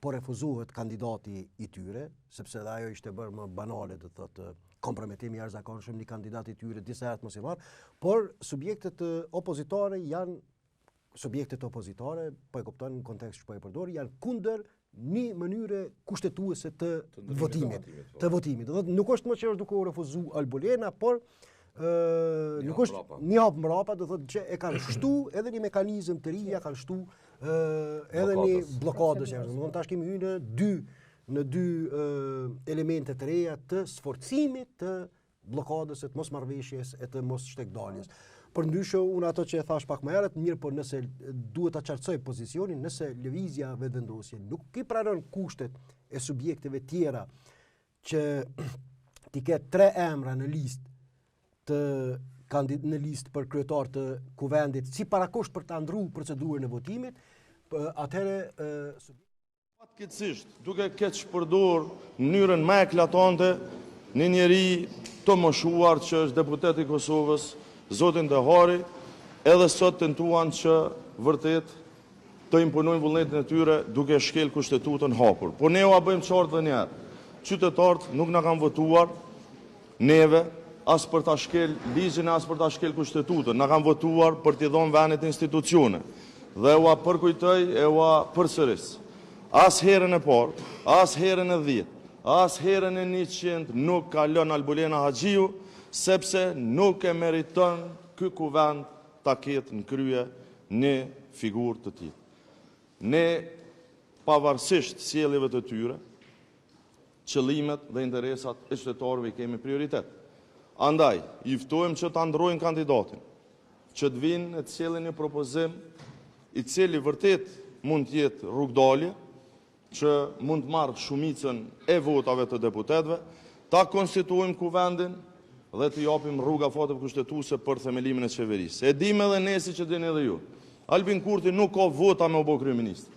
po refuzohet kandidati i tyre, sepse dhe ajo ishte bërë më banale, do thotë komprometimi i jashtëzakonshëm një kandidat i tyre disa herë mos i marr, por subjektet opozitare janë subjektet opozitare, po e kupton në kontekst që po e përdor, janë kundër një mënyre kushtetuese të votimit. Do thotë nuk është më që është duke u refuzuar Albolena, por nuk është një hap mbrapa, do thotë që e kanë shtu edhe një mekanizëm të ri, ja kanë shtu edhe një blokadës. Domethënë tash kemi hyrë në dy elemente të reja të sforcimit të blokadës, të mosmarrëveshjes e të mos shtekdaljes. Përndryshe, unë ato që e thash pak më herët, mirë, por nëse duhet ta qartësoj pozicionin, nëse lëvizja vetëvendosje nuk i pranon kushtet e subjekteve tjera që t'i ketë 3 emra në listë në listë për kryetar të kuvendit si parakusht për ta ndruar procedurën e votimit, atëherë fatkeqësisht duke keq përdor në mënyrën më eklatante një njeri të moshuar që është deputet i Kosovës, zotin Dehari, edhe sot tentuan që vërtet të imponojnë vullnetin e tyre duke shkel kushtetutën hapur. Po ne ua bëjmë qartë dhe njerë. Qytetarët nuk na kanë votuar neve as për ta shkel ligjin, as për ta shkel kushtetutën. Na kanë votuar për t'i dhënë vendet institucione. Dhe ua përkujtoj e ua përsëris. As herën e parë, as herën e 10, as herën e 100 nuk ka lënë Albulena Haxhiu, sepse nuk e meriton ky kuvend ta ketë në krye një figurë të tillë. Ne, pavarësisht sjelljeve të tyre, qëllimet dhe interesat e qytetarëve i kemi prioritet. Andaj, i ftojmë që ta ndrojnë kandidatin, që të vinë e të sjellin një propozim i cili vërtet mund të jetë rrugdalje, që mund të marrë shumicën e votave të deputetëve, ta konstituojmë kuvendin dhe të japim rruga fate kushtetuese për themelimin e qeverisë. E dim edhe ne si që dini edhe ju. Albin Kurti nuk ka vota me u bë kryeminist.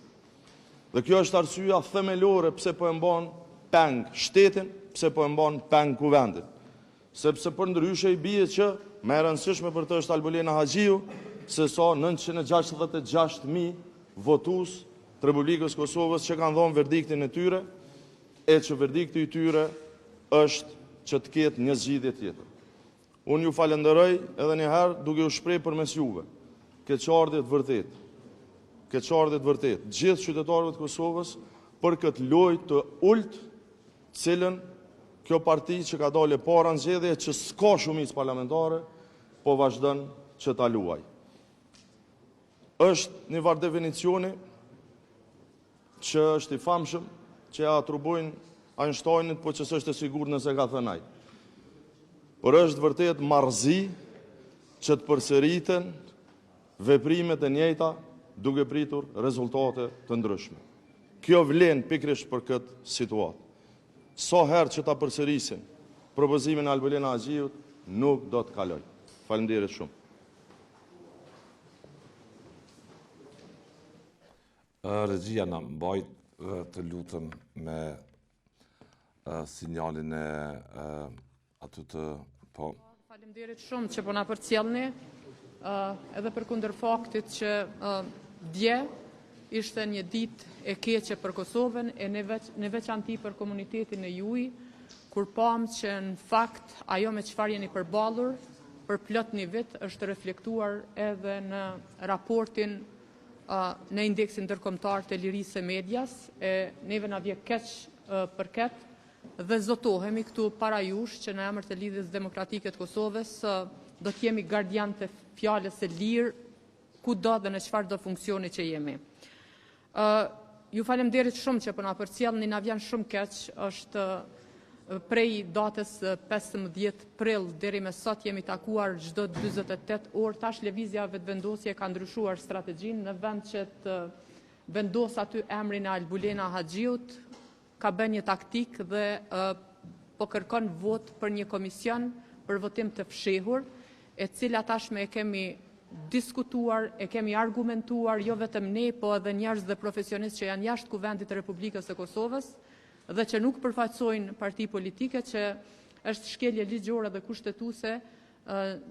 Dhe kjo është arsyeja themelore pse po e mban peng shtetin, pse po e mban peng kuvendin. Sepse për ndryshe i bie që më e rëndësishme për të është Albulena Haxhiu, se sa 966.000 votues të Republikës Kosovës që kanë dhënë verdiktin e tyre, e që verdikti i tyre është që të ketë një zgjidhje tjetër. Unë ju falenderoj edhe një herë duke u shpreh përmes juve, keqardhje të vërtet, gjithë qytetarëve të Kosovës për këtë lojë të ulët, cilën kjo parti që ka dalë para në zgjedhje, që s'ka shumicë parlamentare, po vazhdon që ta luaj. Është një varë definicioni që është i famshëm, që ja atribojnë Einsteinit, po që s'është e sigurt nëse ka thënë ai. Por është vërtet marrëzi që të përsëriten veprimet e njëjta duke pritur rezultate të ndryshme. Kjo vlen pikërisht për këtë situatë. Sa herë që ta përsërisin propozimin e Albulena Haxhiut, nuk do të kaloj. Faleminderit shumë. Regjia na mbajt të lutem me sinjalin e aty të po. Faleminderit shumë që po na përcjellni, edhe përkundër faktit që dje ishte një ditë e keqe për Kosovën e në veçanti për komunitetin e juaj, kur pam që në fakt ajo me çfarë jeni përballur për plot një vit është reflektuar edhe në raportin në indeksin ndërkombëtar të lirisë së medias, e neve na vjen keq për këtë dhe zotohemi këtu para jush që në emër të Lidhjes Demokratike të Kosovës do të jemi gardian të fjalës së lirë kudo dhe në çfarëdo funksioni që jemi. Ju falemderit shumë që po na përcjellni, na vjen shumë keq, është prej datës 15 prill deri me sot jemi takuar çdo 48 orë. Tash lëvizja vetëvendosje ka ndryshuar strategjinë, në vend që të vendos aty emrin e Albulena Haxhiut, ka bën një taktik dhe po kërkon vot për një komision për votim të fshehur, e cila tashme e kemi diskutuar, e kemi argumentuar, jo vetëm ne, po edhe njerëz dhe profesionistë që janë jashtë kuvendit të Republikës së Kosovës dhe që nuk përfaqësojnë parti politike, që është shkelje ligjore dhe kushtetuese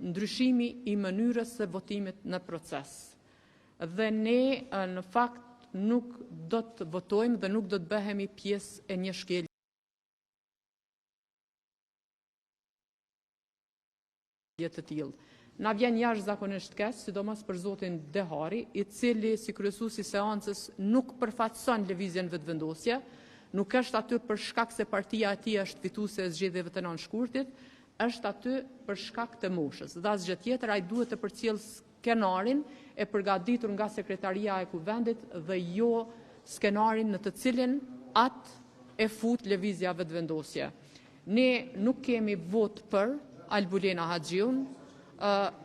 ndryshimi i mënyrës së votimit në proces. Dhe ne në fakt nuk do të votojmë dhe nuk do të bëhemi pjesë e një shkelje të tillë. Na vjen jashtëzakonisht keq, sidomos për zotin Dehari, i cili si kryesues i seancës nuk përfaqëson lëvizjen vetëvendosje, nuk është aty për shkak se partia e tij është fituese e zgjedhjeve të nënshkurtit, është aty për shkak të moshës. Dhe asgjë tjetër, ai duhet të përcjell skenarin e përgatitur nga Sekretaria e Kuvendit dhe jo skenarin në të cilin atë e fut lëvizja vetëvendosje. Ne nuk kemi vot për Albulena Haxhiun,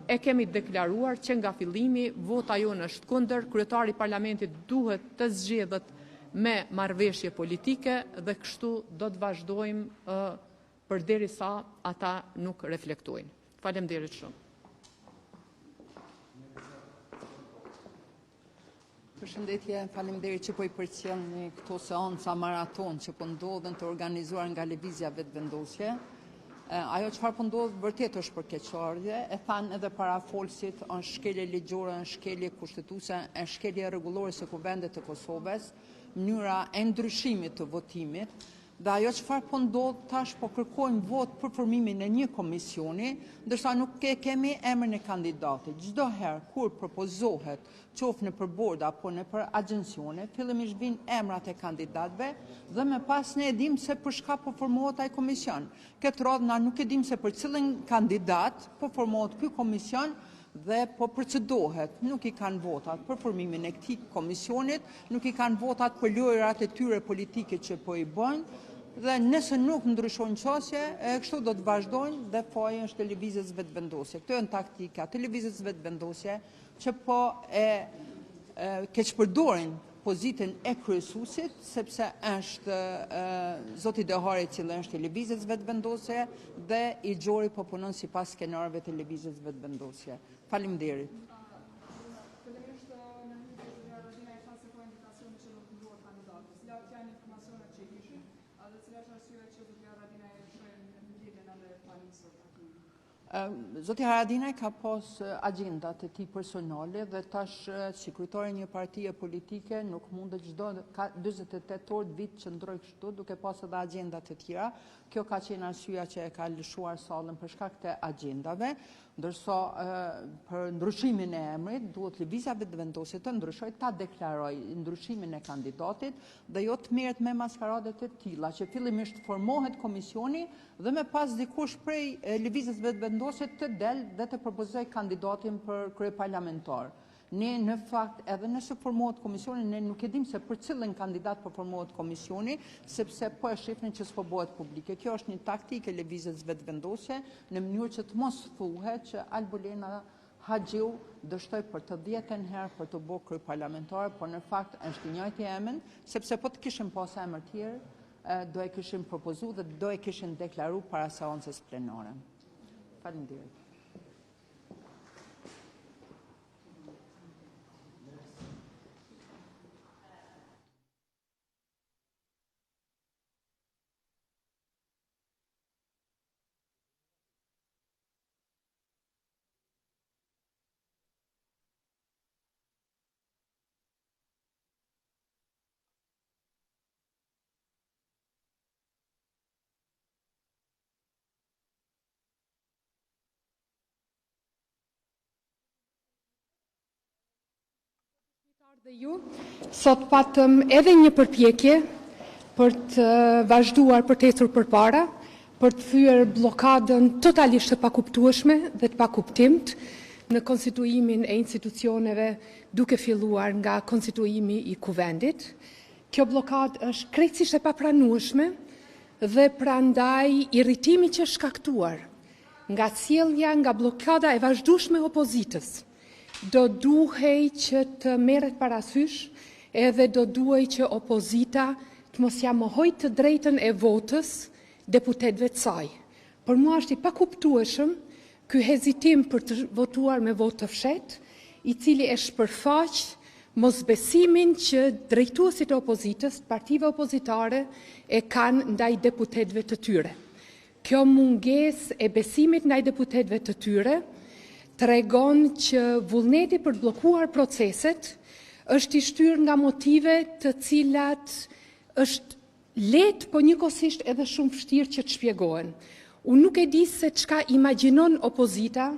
e kemi deklaruar që nga fillimi vota jonë është kundër, kryetari i parlamentit duhet të zgjedhet me marrëveshje politike dhe kështu do të vazhdojmë përderisa ata nuk reflektojnë. Faleminderit shumë. Përshëndetje, faleminderit që po i përcjellni këto seanca maraton që po ndodhen të organizuar nga lëvizja vetëvendosje. Ajo çfarë po ndodh vërtet është përkeqësardhje, e thanë edhe parafolësit, është shkelje ligjore, është shkelje kushtetuese, është shkelje rregullore së Kuvendit të Kosovës, mënyra e ndryshimit të votimit. Dhe ajo çfarë po ndodh tash po kërkojmë vot për formimin e një komisioni, ndërsa nuk kemi emrin e kandidatit. Çdo herë kur propozohet qoftë në për bord apo në për agjencione, fillimisht vinë emrat e kandidatëve dhe më pas ne e dim se për çka po formohet ai komision. Këtë radhë na nuk e dim se për cilën kandidat po formohet ky komision dhe po procedohet. Nuk i kanë votat për formimin e këtij komisionit, nuk i kanë votat për lojërat e tyre politike që po i bëjnë. Dhe nëse nuk ndryshojnë qasje, kështu do të vazhdojnë dhe faji është lëvizjes vetëvendosje. Këto janë taktika të lëvizjes vetëvendosje që po keqpërdorin pozitën e kryesuesit, sepse është zoti Dehari i cili është i lëvizjes vetëvendosje dhe i Gjori po punon sipas skenarëve të lëvizjes vetëvendosje. Faleminderit. Zoti Haradinaj ka pas agjendat e tij personale dhe tash si kryetari një partie politike nuk mundet çdo 48 orë vit që ndroj kështu duke pas edhe agjendat e tjera. Kjo ka qenë arsyeja që e ka lëshuar sallën për shkak të agjendave, ndërsa për ndryshimin e emrit duhet lëvizja vetëvendosje të ndryshojë, ta deklaroj ndryshimin e kandidatit dhe jo të merret me maskaradet e tilla që fillimisht formohet komisioni dhe me pas dikush prej lëvizjes vetëvendosje të del dhe të propozoj kandidatin për kryeparlamentar. Ne në fakt edhe nëse formohet komisioni, ne nuk e dim se për cilën kandidat po formohet komisioni, sepse po e shifnin që s'po bëhet publike. Kjo është një taktikë e lëvizjes vetëvendosje në mënyrë që të mos thuhet që Albulena Haxhiu dështoi për të 10-ën herë për të bërë kryeparlamentar, por në fakt është i njëjti emër, sepse po të kishin pas emër tjerë, do e kishin propozuar dhe do e kishin deklaruar para seancës plenare. Faleminderit. Dhe ju, sot patëm edhe një përpjekje për të vazhduar për të ecur përpara, për të thyer blokadën totalisht të pakuptueshme dhe të pakuptimt në konstituimin e institucioneve duke filluar nga konstituimi i Kuvendit. Kjo blokadë është krejtësisht e papranueshme dhe prandaj irritimi që është shkaktuar nga sjellja, nga blokada e vazhdueshme e opozitës do duhej që të merret parasysh edhe do duhej që opozita të mos ja mohoj të drejtën e votës deputetëve të saj. Për mua është i pakuptueshëm ky hezitim për të votuar me votë të fshehtë, i cili e shpërfaq mosbesimin që drejtuesit e opozitës, partive opozitare e kanë ndaj deputetëve të tyre. Kjo mungesë e besimit ndaj deputetëve të tyre tregon që vullneti për të bllokuar proceset është i shtyr nga motive të cilat është lehtë, po njëkohësisht edhe shumë vështirë që të shpjegohen. Unë nuk e di se çka imagjinon opozita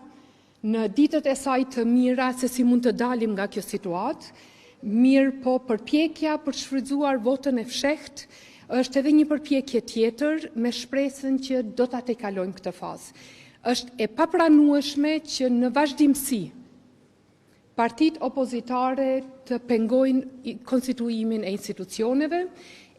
në ditët e saj të mira se si mund të dalim nga kjo situatë, mirë po përpjekja për të shfrytzuar votën e fshehtë është edhe një përpjekje tjetër me shpresën që do ta tejkalojmë këtë fazë. Është e papranueshme që në vazhdimsi partitë opozitare të pengojnë konstituimin e institucioneve,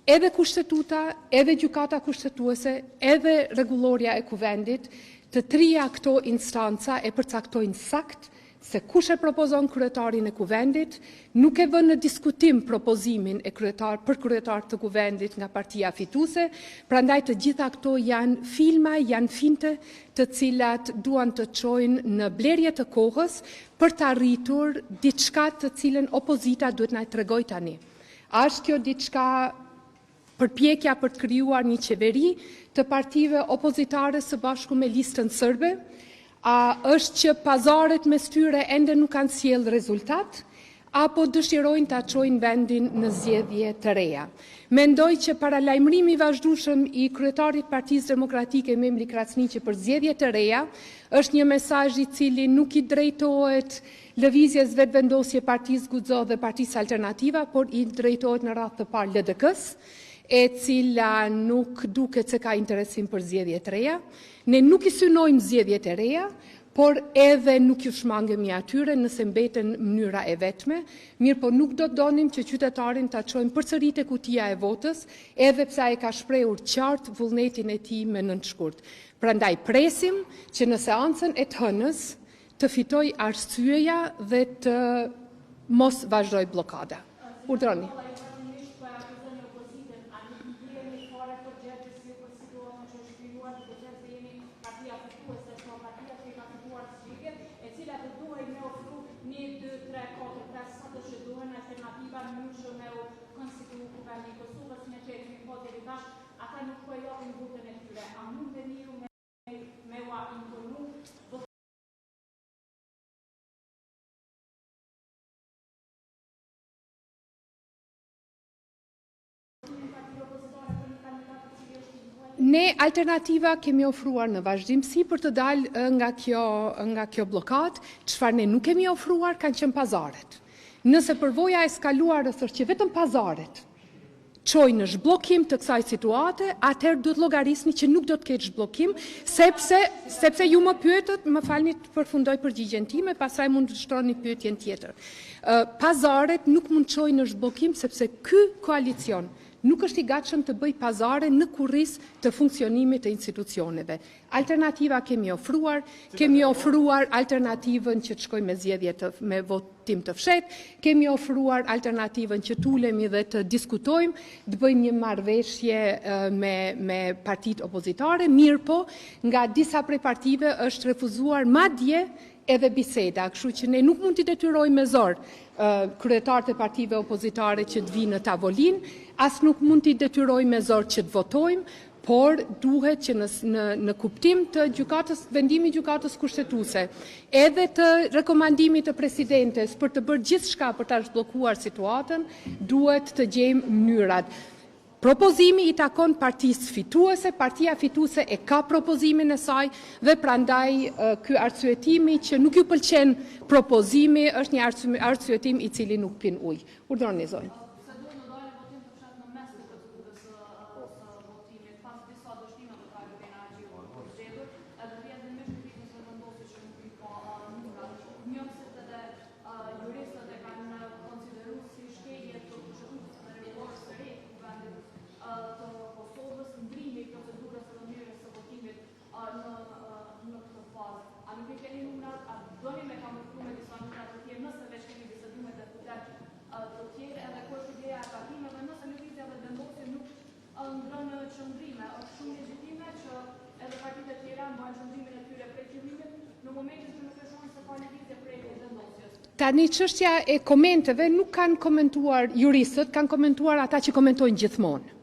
edhe kushtetuta, edhe gjykata kushtetuese, edhe rregulloria e kuvendit, të trija këto instanca e përcaktojnë sakt se kush e propozon kryetarin e kuvendit, nuk e vën në diskutim propozimin e për kryetar të kuvendit nga partia fituese, prandaj të gjitha këto janë filma, janë finte të cilat duan të çojnë në blerje të kohës për të arritur diçka të cilën opozita duhet na tregoj tani. A është kjo diçka përpjekja për të krijuar një qeveri të partive opozitare së bashku me listën serbe? A është që pazaret mes tyre ende nuk kanë sjellë rezultat, apo dëshirojnë ta çojnë vendin në zgjedhje të reja? Mendoj që paralajmërimi i vazhdueshëm i kryetarit Partisë Demokratike Memri Krasniqi për zgjedhje të reja është një mesazh i cili nuk i drejtohet lëvizjes vetëvendosje Partisë Guxo dhe Partisë Alternativa, por i drejtohet në radhë të parë LDK-s, e cila nuk duket se ka interesim për zgjedhje të reja. Ne nuk i synojmë zgjedhje të reja, por edhe nuk ju shmangemi atyre nëse mbeten mënyra e vetme, mirë po nuk do të donim që qytetarin ta çojmë përsëri te kutia e votës, edhe pse ai ka shprehur qartë vullnetin e tij me nëntshkurt. Prandaj presim që në seancën e të hënës të fitoj arsyeja dhe të mos vazhdoj blokada. Urdhroni. Ne alternativa kemi ofruar në vazhdimsi për të dalë nga kjo blokad. Çfarë ne nuk kemi ofruar kanë qenë pazaret. Nëse përvoja e skaluarës është që vetëm pazaret çojnë në zhbllokim të kësaj situate, atëherë duhet llogarisni që nuk do të ketë zhbllokim, sepse ju më pyetët, më falni të përfundoj përgjigjen time, pastaj mund të shtroni pyetjen tjetër. Pazaret nuk mund çojnë në zhbllokim sepse ky koalicion nuk është i gatshëm të bëj pazare në kurriz të funksionimit të institucioneve. Alternativa kemi ofruar alternativën që të shkojmë me zgjedhje me votim të fshehtë, kemi ofruar alternativën që tulemi dhe të diskutojmë, të bëjmë një marrëveshje me partitë opozitare, mirë po, nga disa prej partive është refuzuar madje edhe biseda, kështu që ne nuk mund t'i detyrojmë me zor kryetarët e partive opozitare që të vinë në tavolinë, as nuk mund t'i detyrojmë me zor që të votojmë, por duhet që në kuptim të vendimi gjykatës kushtetuese, edhe të rekomandimit të presidentes për të bërë gjithçka për ta zhbllokuar situatën, duhet të gjejmë mënyrat. Propozimi i takon partisë fituese, partia fituese e ka propozimin e saj dhe prandaj ky arsyetimi që nuk ju pëlqen propozimi është një arsyetim i cili nuk pin ujë. Urdhëroni zonjë. Tani çështja e komenteve nuk kanë komentuar juristët, kanë komentuar ata që komentojnë gjithmonë.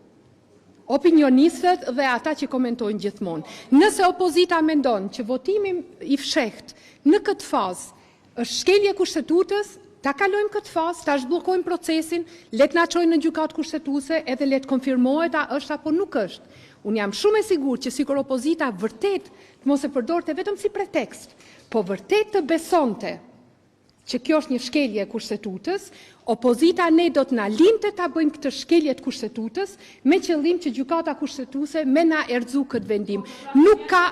Opinionistët dhe ata që komentojnë gjithmonë. Nëse opozita mendon që votimi i fshehtë në këtë fazë është shkelje kushtetutës, ta kalojmë këtë fazë, ta zhbllokojmë procesin, le të na çojnë në gjykatë kushtetuese edhe le të konfirmohet a është apo nuk është. Unë jam shumë e sigurt që sikur opozita vërtet të mos e përdorte vetëm si pretekst, po vërtet të besonte që kjo është një shkelje e kushtetutës, opozita ne do të na linte ta bëjmë këtë shkelje të kushtetutës me qëllim që gjykata kushtetuese me na erxu këtë vendim. Nuk ka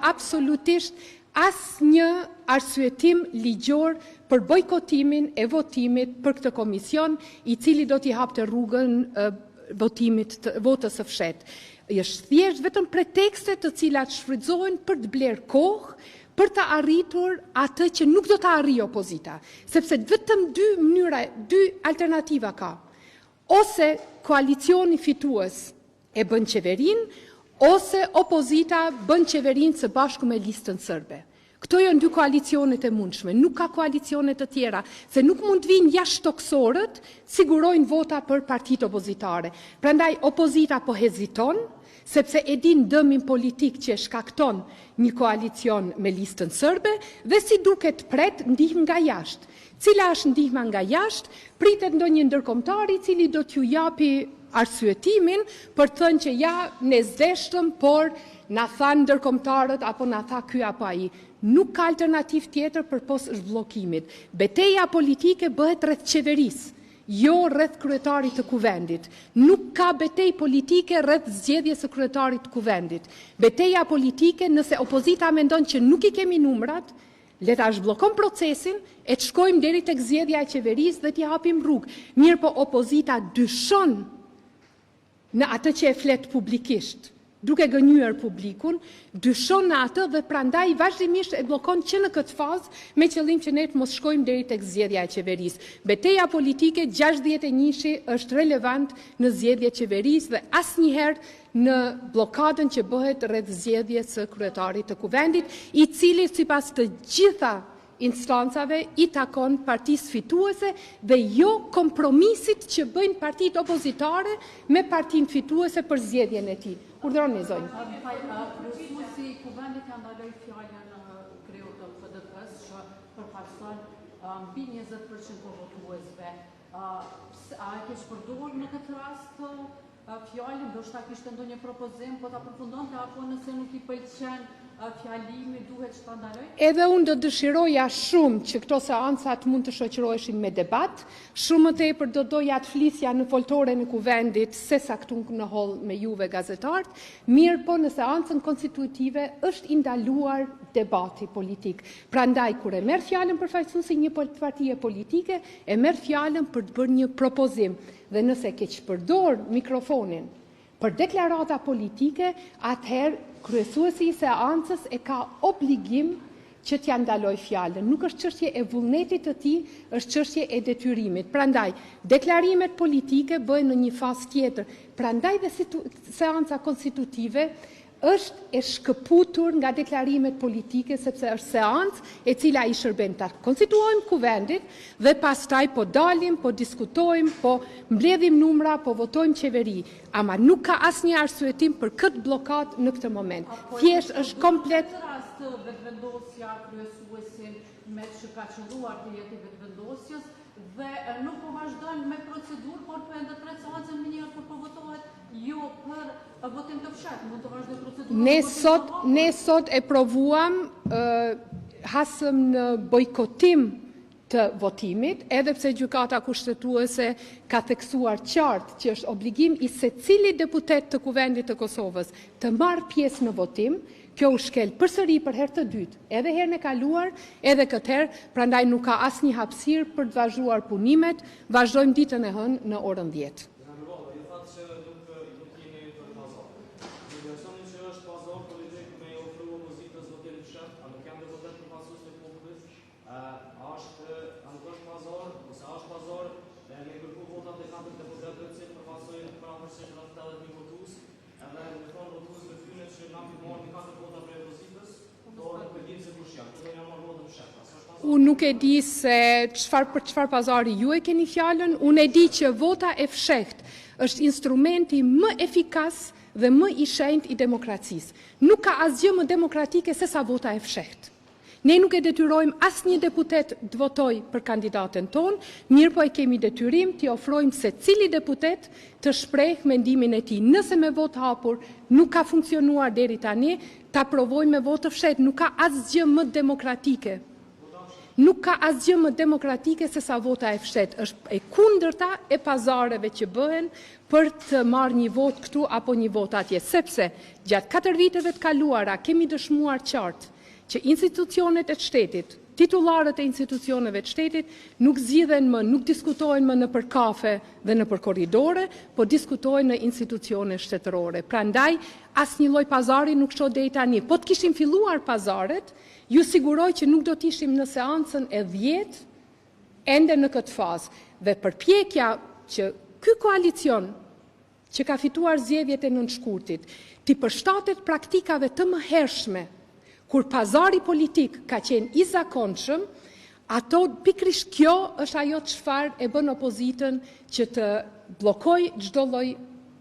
absolutisht asnjë arsyetim ligjor për bojkotimin e votimit për këtë komision, i cili do t'i hapte rrugën votës së fshehtë. Është thjesht vetëm pretekste të cilat shfrytëzohen për të blerë kohë, për të arritur atë që nuk do të arrijë opozita, sepse vetëm dy alternativa ka. Ose koalicioni fitues e bën qeverinë, ose opozita bën qeverinë së bashku me listën serbe. Këto janë dy koalicionet e mundshme, nuk ka koalicionet të tjera, se nuk mund të vinë jashtëtoksorët sigurojnë vota për partitë opozitare. Prandaj opozita po heziton, sepse e din dëmin politik që e shkakton një koalicion me listën serbe dhe si duket pret ndihmë nga jashtë. Cila është ndihma nga jashtë? Pritet ndonjë ndërkombëtar i cili do t'ju japi arsyetimin për të thënë që ja ne zdeshtëm, por na thanë ndërkombëtarët apo na tha ky apo ai. Nuk ka alternativë tjetër përpos zhbllokimit. Betejë politike bëhet rreth qeverisë, jo rreth kryetarit të kuvendit. Nuk ka betejë politike rreth zgjedhjes së kryetarit të kuvendit. Betejë politike, nëse opozita mendon që nuk i kemi numrat, le ta zhbllokojmë procesin e të shkojmë deri tek zgjedhja e qeverisë dhe t'i hapim rrugë. Mirë, po opozita dyshon në atë që e flet publikisht, duke gënjur publikun, dyshon në atë dhe prandaj vazhdimisht e bllokon që në këtë fazë me qëllim që ne të mos shkojmë deri tek zgjedhja e qeverisë. Betejë politike 61-shi është relevant në zgjedhje qeverisë dhe asnjëherë në bllokadën që bëhet rreth zgjedhjes së kryetarit të kuvendit, i cili sipas të gjitha instancave i takon partisë fituese dhe jo kompromisit që bëjnë partitë opozitare me partinë fituese për zgjedhjen e tij. Urdhëroni zonjë. Kryesuesi i kuvendit ka ndaloj fjalën kreu të PDP-s që përfaqëson mbi 20% të votuesve. A e ke shpërdorur në këtë rast fjalën, ndoshta kishte ndonjë propozim, po ta përfundonte apo nëse nuk i pëlqen fjalimi duhet që ta ndaloj? Edhe unë do dëshiroja shumë që këto seancat mund të shoqëroheshin me debat, shumë më tepër do doja të flisja në foltoren e kuvendit sesa këtu në hall me juve gazetarët, mirë po në seancën konstitutive është i ndaluar debati politik. Prandaj kur e merr fjalën përfaqësuesi një partie politike, e merr fjalën për të bërë një propozim dhe nëse ke shpërdor mikrofonin për deklarata politike, atëherë kryesuesi i seancës e ka obligim që t'ja ndaloj fjalën. Nuk është çështje e vullnetit të tij, është çështje e detyrimit. Prandaj, deklarimet politike bëhen në një fazë tjetër. Prandaj dhe seanca konstitutive është e shkëputur nga deklarimet politike, sepse është seancë e cila i shërben ta konstituojmë kuvendit dhe pastaj po dalim, po diskutojmë, po mbledhim numra, po votojmë qeveri. Ama nuk ka asnjë arsyetim për këtë blokad në këtë moment. Thjesht është komplet. Vetvendosja kryesuesin me që ka qëlluar të jetë vetvendosjes dhe nuk po vazhdojnë me procedurë, por po ende 3 seancë më njëherë kur po votohet jo për votim të fshehtë, mund të vazhdoj procedurën. Ne sot e provuam, hasëm në bojkotim të votimit, edhe pse gjykata kushtetuese ka theksuar qartë që është obligim i secili deputet të kuvendit të Kosovës të marrë pjesë në votim. Kjo u shkel përsëri për herë të dytë, edhe herën e kaluar, edhe këtë herë, prandaj nuk ka asnjë hapësirë për të vazhduar punimet, vazhdojmë ditën e hënë në orën 10. Unë nuk e di se për çfarë pazari ju e keni fjalën, unë e di që vota e fshehtë është instrumenti më efikas dhe më i shenjtë i demokracisë. Nuk ka asgjë më demokratike se sa vota e fshehtë. Ne nuk e detyrojmë asnjë deputet të votojë për kandidatën tonë, mirë po e kemi detyrim t'i ofrojmë secili deputet të shprehë mendimin e tij. Nëse me votë hapur nuk ka funksionuar deri tani, ta provojmë me votë fshehtë, nuk ka asgjë më demokratike. nuk ka asgjë më demokratike se sa vota e fshet. Është e kundërta e pazareve që bëhen për të marrë një vot këtu apo një vot atje. Sepse gjatë 4 viteve të kaluara kemi dëshmuar qartë që institucionet e shtetit, titullarët e institucioneve të shtetit nuk zgjidhen më, nuk diskutojnë më në për kafe dhe në për korridore, po diskutojnë në institucione shtetërore. Prandaj, asnjë lloj pazari nuk shoh deri tani. Po të kishim filluar pazaret, ju siguroj që nuk do të ishim në seancën e 10 ende në këtë fazë. Dhe përpjekja që ky koalicion që ka fituar zgjedhjet e nënshkurtit, të përshtatet praktikave të mëhershme, kur pazari politik ka qenë i zakonshëm, ato pikrisht kjo është ajo çfarë e bën opozitën që të bllokojë çdo lloj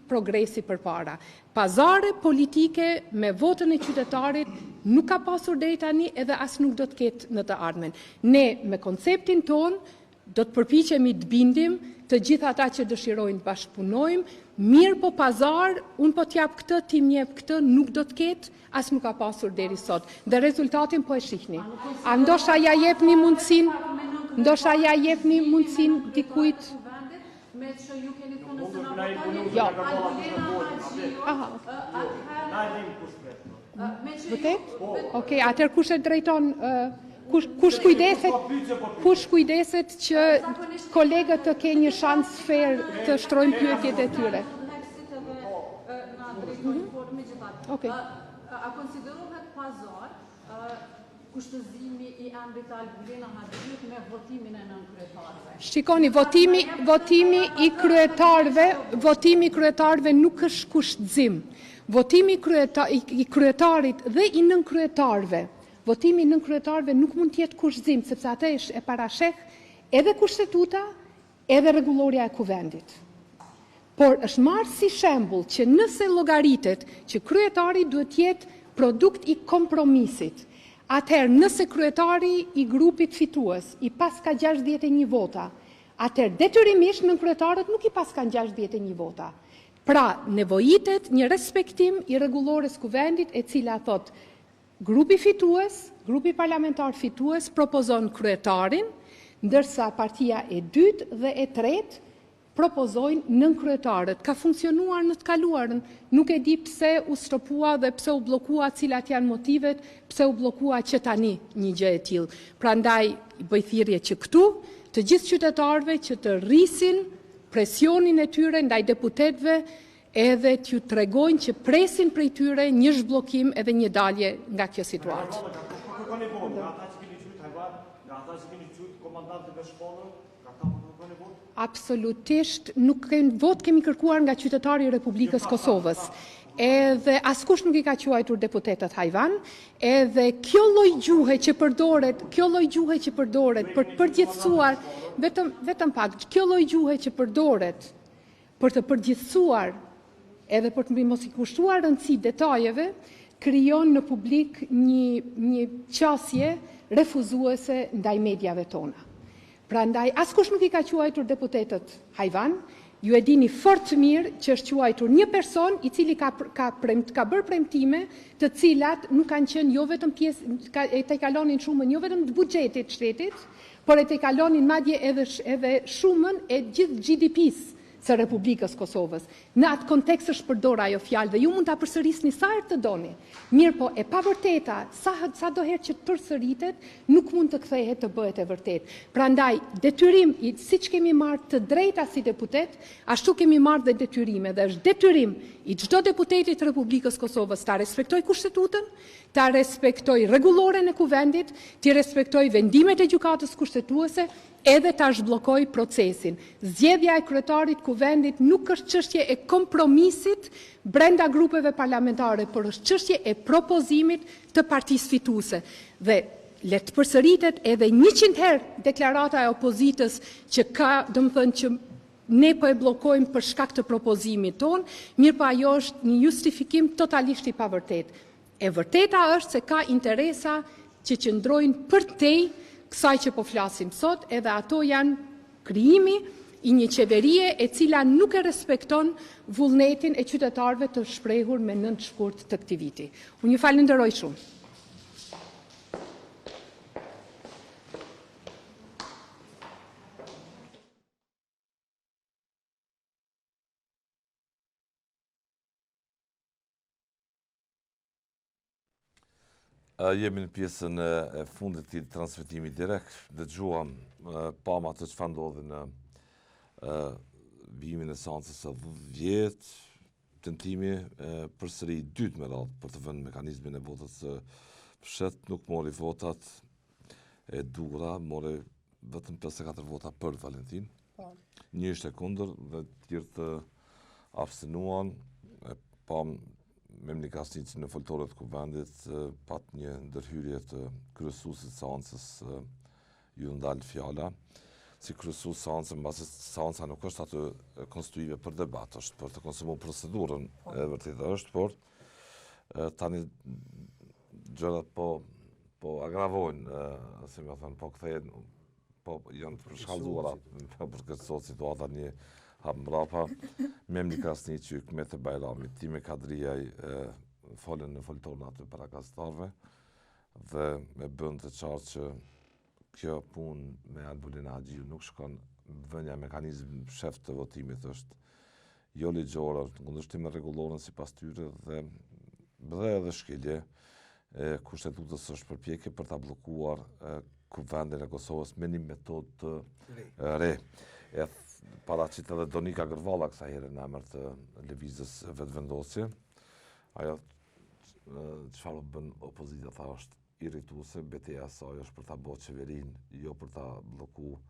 progresi përpara. Pazare politike me votën e qytetarit nuk ka pasur deri tani edhe as nuk do të ketë në të ardhmen. Ne me konceptin ton do të përpiqemi të bindim të gjithë ata që dëshirojnë të bashkëpunojmë, mirë po pazar, unë po t'jap këtë, ti m'jep këtë, nuk do të ketë, as nuk ka pasur deri sot. Dhe rezultatin po e shihni. A ndoshta ja jepni mundësin dikujt? Me që ju keni thënë se na Jo. Aha. Vërtet? Okej, atëherë kush e drejton kush kujdeset që kolegët të kenë një shans fair të shtrojnë pyetjet e tyre? Okej. A konsiderohet pazar kushtëzimi i emrit Albulena Hadjiut me votimin e nënkretarëve? Shikoni, votimi i kryetarëve nuk është kushtëzim. Votimi i kryetarit dhe i nënkretarëve, votimi i nënkretarëve nuk mund të jetë kushtëzim, sepse atë e parasheh edhe kushtetuta, edhe rregulloria e kuvendit. Por është marrë si shembull që nëse llogaritet që kryetari duhet të jetë produkt i kompromisit, atëherë nëse kryetari i grupit fitues i pas ka 61 vota, atëherë detyrimisht nënkretarët nuk i pas kanë 61 vota. Pra, nevojitet një respektim i rregullores kuvendit e cila thot grupi fitues, grupi parlamentar fitues propozon kryetarin, ndërsa partia e dytë dhe e tretë propozojnë nënkretarët. Ka funksionuar në të kaluarën, nuk e di pse u stopua dhe pse u bllokua, cilat janë motivet, pse u bllokua që tani një gjë e tillë. Prandaj bëj thirrje që këtu të gjithë qytetarëve që të rrisin presionin e tyre ndaj deputetëve edhe t'ju tregojnë që presin prej tyre një zhbllokim edhe një dalje nga kjo situatë. Absolutisht nuk vot kemi kërkuar nga qytetari i Republikës Kosovës. Edhe askush nuk i ka quajtur deputetët hajvan, edhe kjo lloj gjuhe që përdoret për të përgjithësuar, vetëm pak, kjo lloj gjuhe që përdoret për të përgjithësuar edhe për të mos i kushtuar rëndësi detajeve, krijon në publik një qasje refuzuese ndaj mediave tona. Prandaj, askush nuk i ka quajtur deputetët hajvan, ju e dini fort mirë që është quajtur një person i cili ka bërë premtime të cilat nuk kanë qenë jo vetëm pjesë, e të kalonin shumën jo vetëm të buxhetit shtetit, por e të kalonin madje edhe shumën e gjithë GDP-s së Republikës Kosovës. Në atë kontekst është përdor ajo fjalë dhe ju mund ta përsërisni sa herë të doni. Mirë po, e pavërteta, sa do herë që përsëritet, nuk mund të kthehet të bëhet e vërtet. Prandaj, detyrim, siç kemi marrë të drejta si deputet, ashtu kemi marrë dhe detyrime, dhe është detyrim i çdo deputetit të Republikës Kosovës ta respektoj kushtetutën, ta respektoj rregulloren e kuvendit, të respektoj vendimet e gjykatës kushtetuese, edhe ta zhbllokoj procesin. Zgjedhja e kryetarit kuvendit nuk është çështje e kompromisit brenda grupeve parlamentare, por është çështje e propozimit të partisë fituese. Dhe le të përsëritet edhe 100 herë deklarata e opozitës që ka, domethënë që ne po e bllokojmë për shkak të propozimit ton, mirë pa ajo është një justifikim totalisht i pavërtet. E vërteta është se ka interesa që qëndrojnë përtej kësaj që po flasim sot, edhe ato janë krijimi i një qeverie e cila nuk e respekton vullnetin e qytetarëve të shprehur me 9 shkurt të këtij viti. Unë ju falenderoj shumë. Jemi në pjesën e fundit të transmetimit direkt. Dëgjuam pam atë çfarë ndodhi në vijimin e seancës së 10 tentimi përsëri i dytë me radhë për të vënë mekanizmin e votës së fshet, nuk mori votat e dura, mori vetëm 54 vota për Valentin. Një ishte kundër dhe të tjerë të abstenuan. Pam Memni Kasnici në foltorët e kuvendit pat një ndërhyrje të kryesuesit seancës ju ndalë fjala. Si kryesues seancën, mbasi seanca nuk është atë konstituive për debat, është për të konsumuar procedurën, e vërtetë është, por tani gjërat po agravojnë, si më thënë, po kthehen, po janë të përshkallëzuara për këtë situata një hap mbrapa. Memni Kasnici, Kmete Bajrami, Time Kadriaj folën në foltorën aty para gazetarëve dhe me bën të qartë që kjo punë me Albulina Haxhiu nuk shkon vënia mekanizm shef të votimit është jo ligjore, në kundërshtim me rregullorën sipas tyre dhe edhe shkelje e kushtetutës është përpjekje për ta bllokuar kuvendin e Kosovës me një metodë të re. Paraqit edhe Donika Gërvalla kësaj herë në emër të lëvizjes vetvendosje. Ajo çfarë bën opozita tha është irrituese, betejë e saj është për ta bërë qeverinë, jo për ta bllokuar,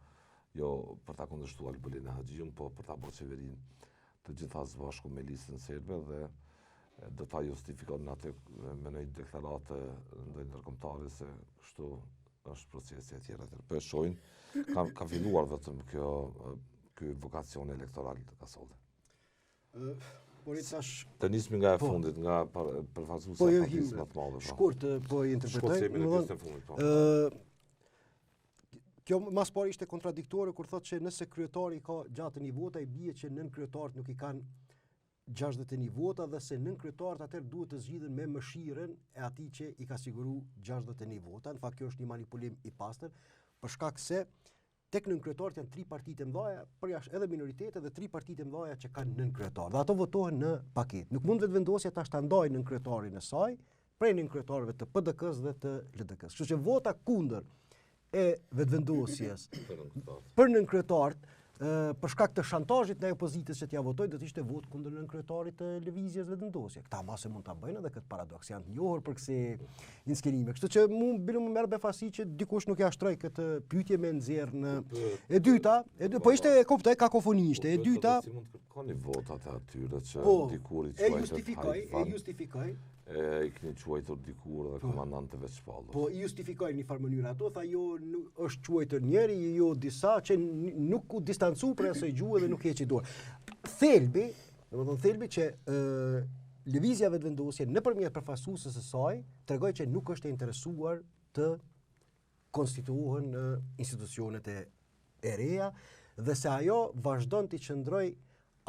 jo për ta kundërshtuar Albulinë Haxhiun, po për ta bërë qeverinë të gjitha së bashku me listën serbe dhe do ta justifikon atë me një deklaratë ndaj ndërkombëtare se kështu është procesi e tjerë. Po e shohin, ka filluar vetëm ky vokacion elektoral të Kosovës. Por i thash të nismi nga e fundit, nga përfaqësuesi e partisë më të madhe. Shkurt po i interpretoj. Kjo mas pari ishte kontradiktore kur thotë që nëse kryetari ka 61 vota, i bie që nën kryetarët nuk i kanë 61 vota dhe se nën kryetarët atëherë duhet të zgjidhen me mëshirën e atij që i ka siguru 61 vota. Në fakt kjo është një manipulim i pastër, për shkak se tek nën kryetarët janë 3 partitë e mëdha, përjashtë edhe minoritete dhe 3 partitë e mëdha që kanë nën kryetar. Dhe ato votohen në paketë. Nuk mund vetvendosja tash ta ndajë nën kryetarin e saj, prej nën kryetarëve të PDK-s dhe të LDK-s. Kështu që vota kundër e vetvendosjes për nën kryetarët për shkak të shantazhit ndaj opozitës që t'ia votoi, do të ishte votë kundër nën kryetarit të lëvizjes vetvendosje. Këta mase mund ta bëjnë edhe këtë paradoks, janë të njohur për kësaj inskenime. Kështu që më merr befasi që dikush nuk ja shtroi këtë pyetje me nxjerr në e dyta, po ishte e kuptoj kakofoni ishte. E dyta, si mund të kërkoni votat e atyre që dikuri e justifikoj. I keni quajtur dikur dhe komandantëve të shpallur. Po i justifikoj në një farë mënyrë ato, tha jo është quajtur njëri, jo disa që nuk u distancu prej asaj gjuhë dhe nuk heqi dorë. Thelbi, domethënë thelbi që lëvizja vetvendosje nëpërmjet përfaqësuesës së saj tregoi që nuk është e interesuar të konstituohen institucionet e reja dhe se ajo vazhdon të qëndroj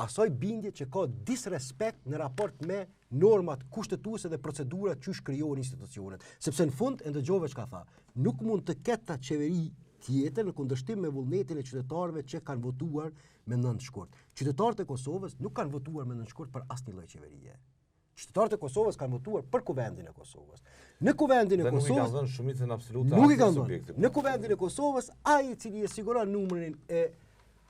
asoj bindje që ka disrespekt në raport me normat kushtetuese dhe procedurat që shkrijohen institucionet. Sepse në fund e ndëgjove çka tha, nuk mund të ketë ta qeveri tjetër në kundërshtim me vullnetin e qytetarëve që kanë votuar me 9 shkurt. Qytetarët e Kosovës nuk kanë votuar me 9 shkurt për asnjë lloj qeverie. Qytetarët e Kosovës kanë votuar për kuvendin e Kosovës. Në kuvendin e Kosovës nuk i kanë dhënë shumicën absolute nuk i kanë dhënë. Në kuvendin e Kosovës ai i cili e siguron numrin e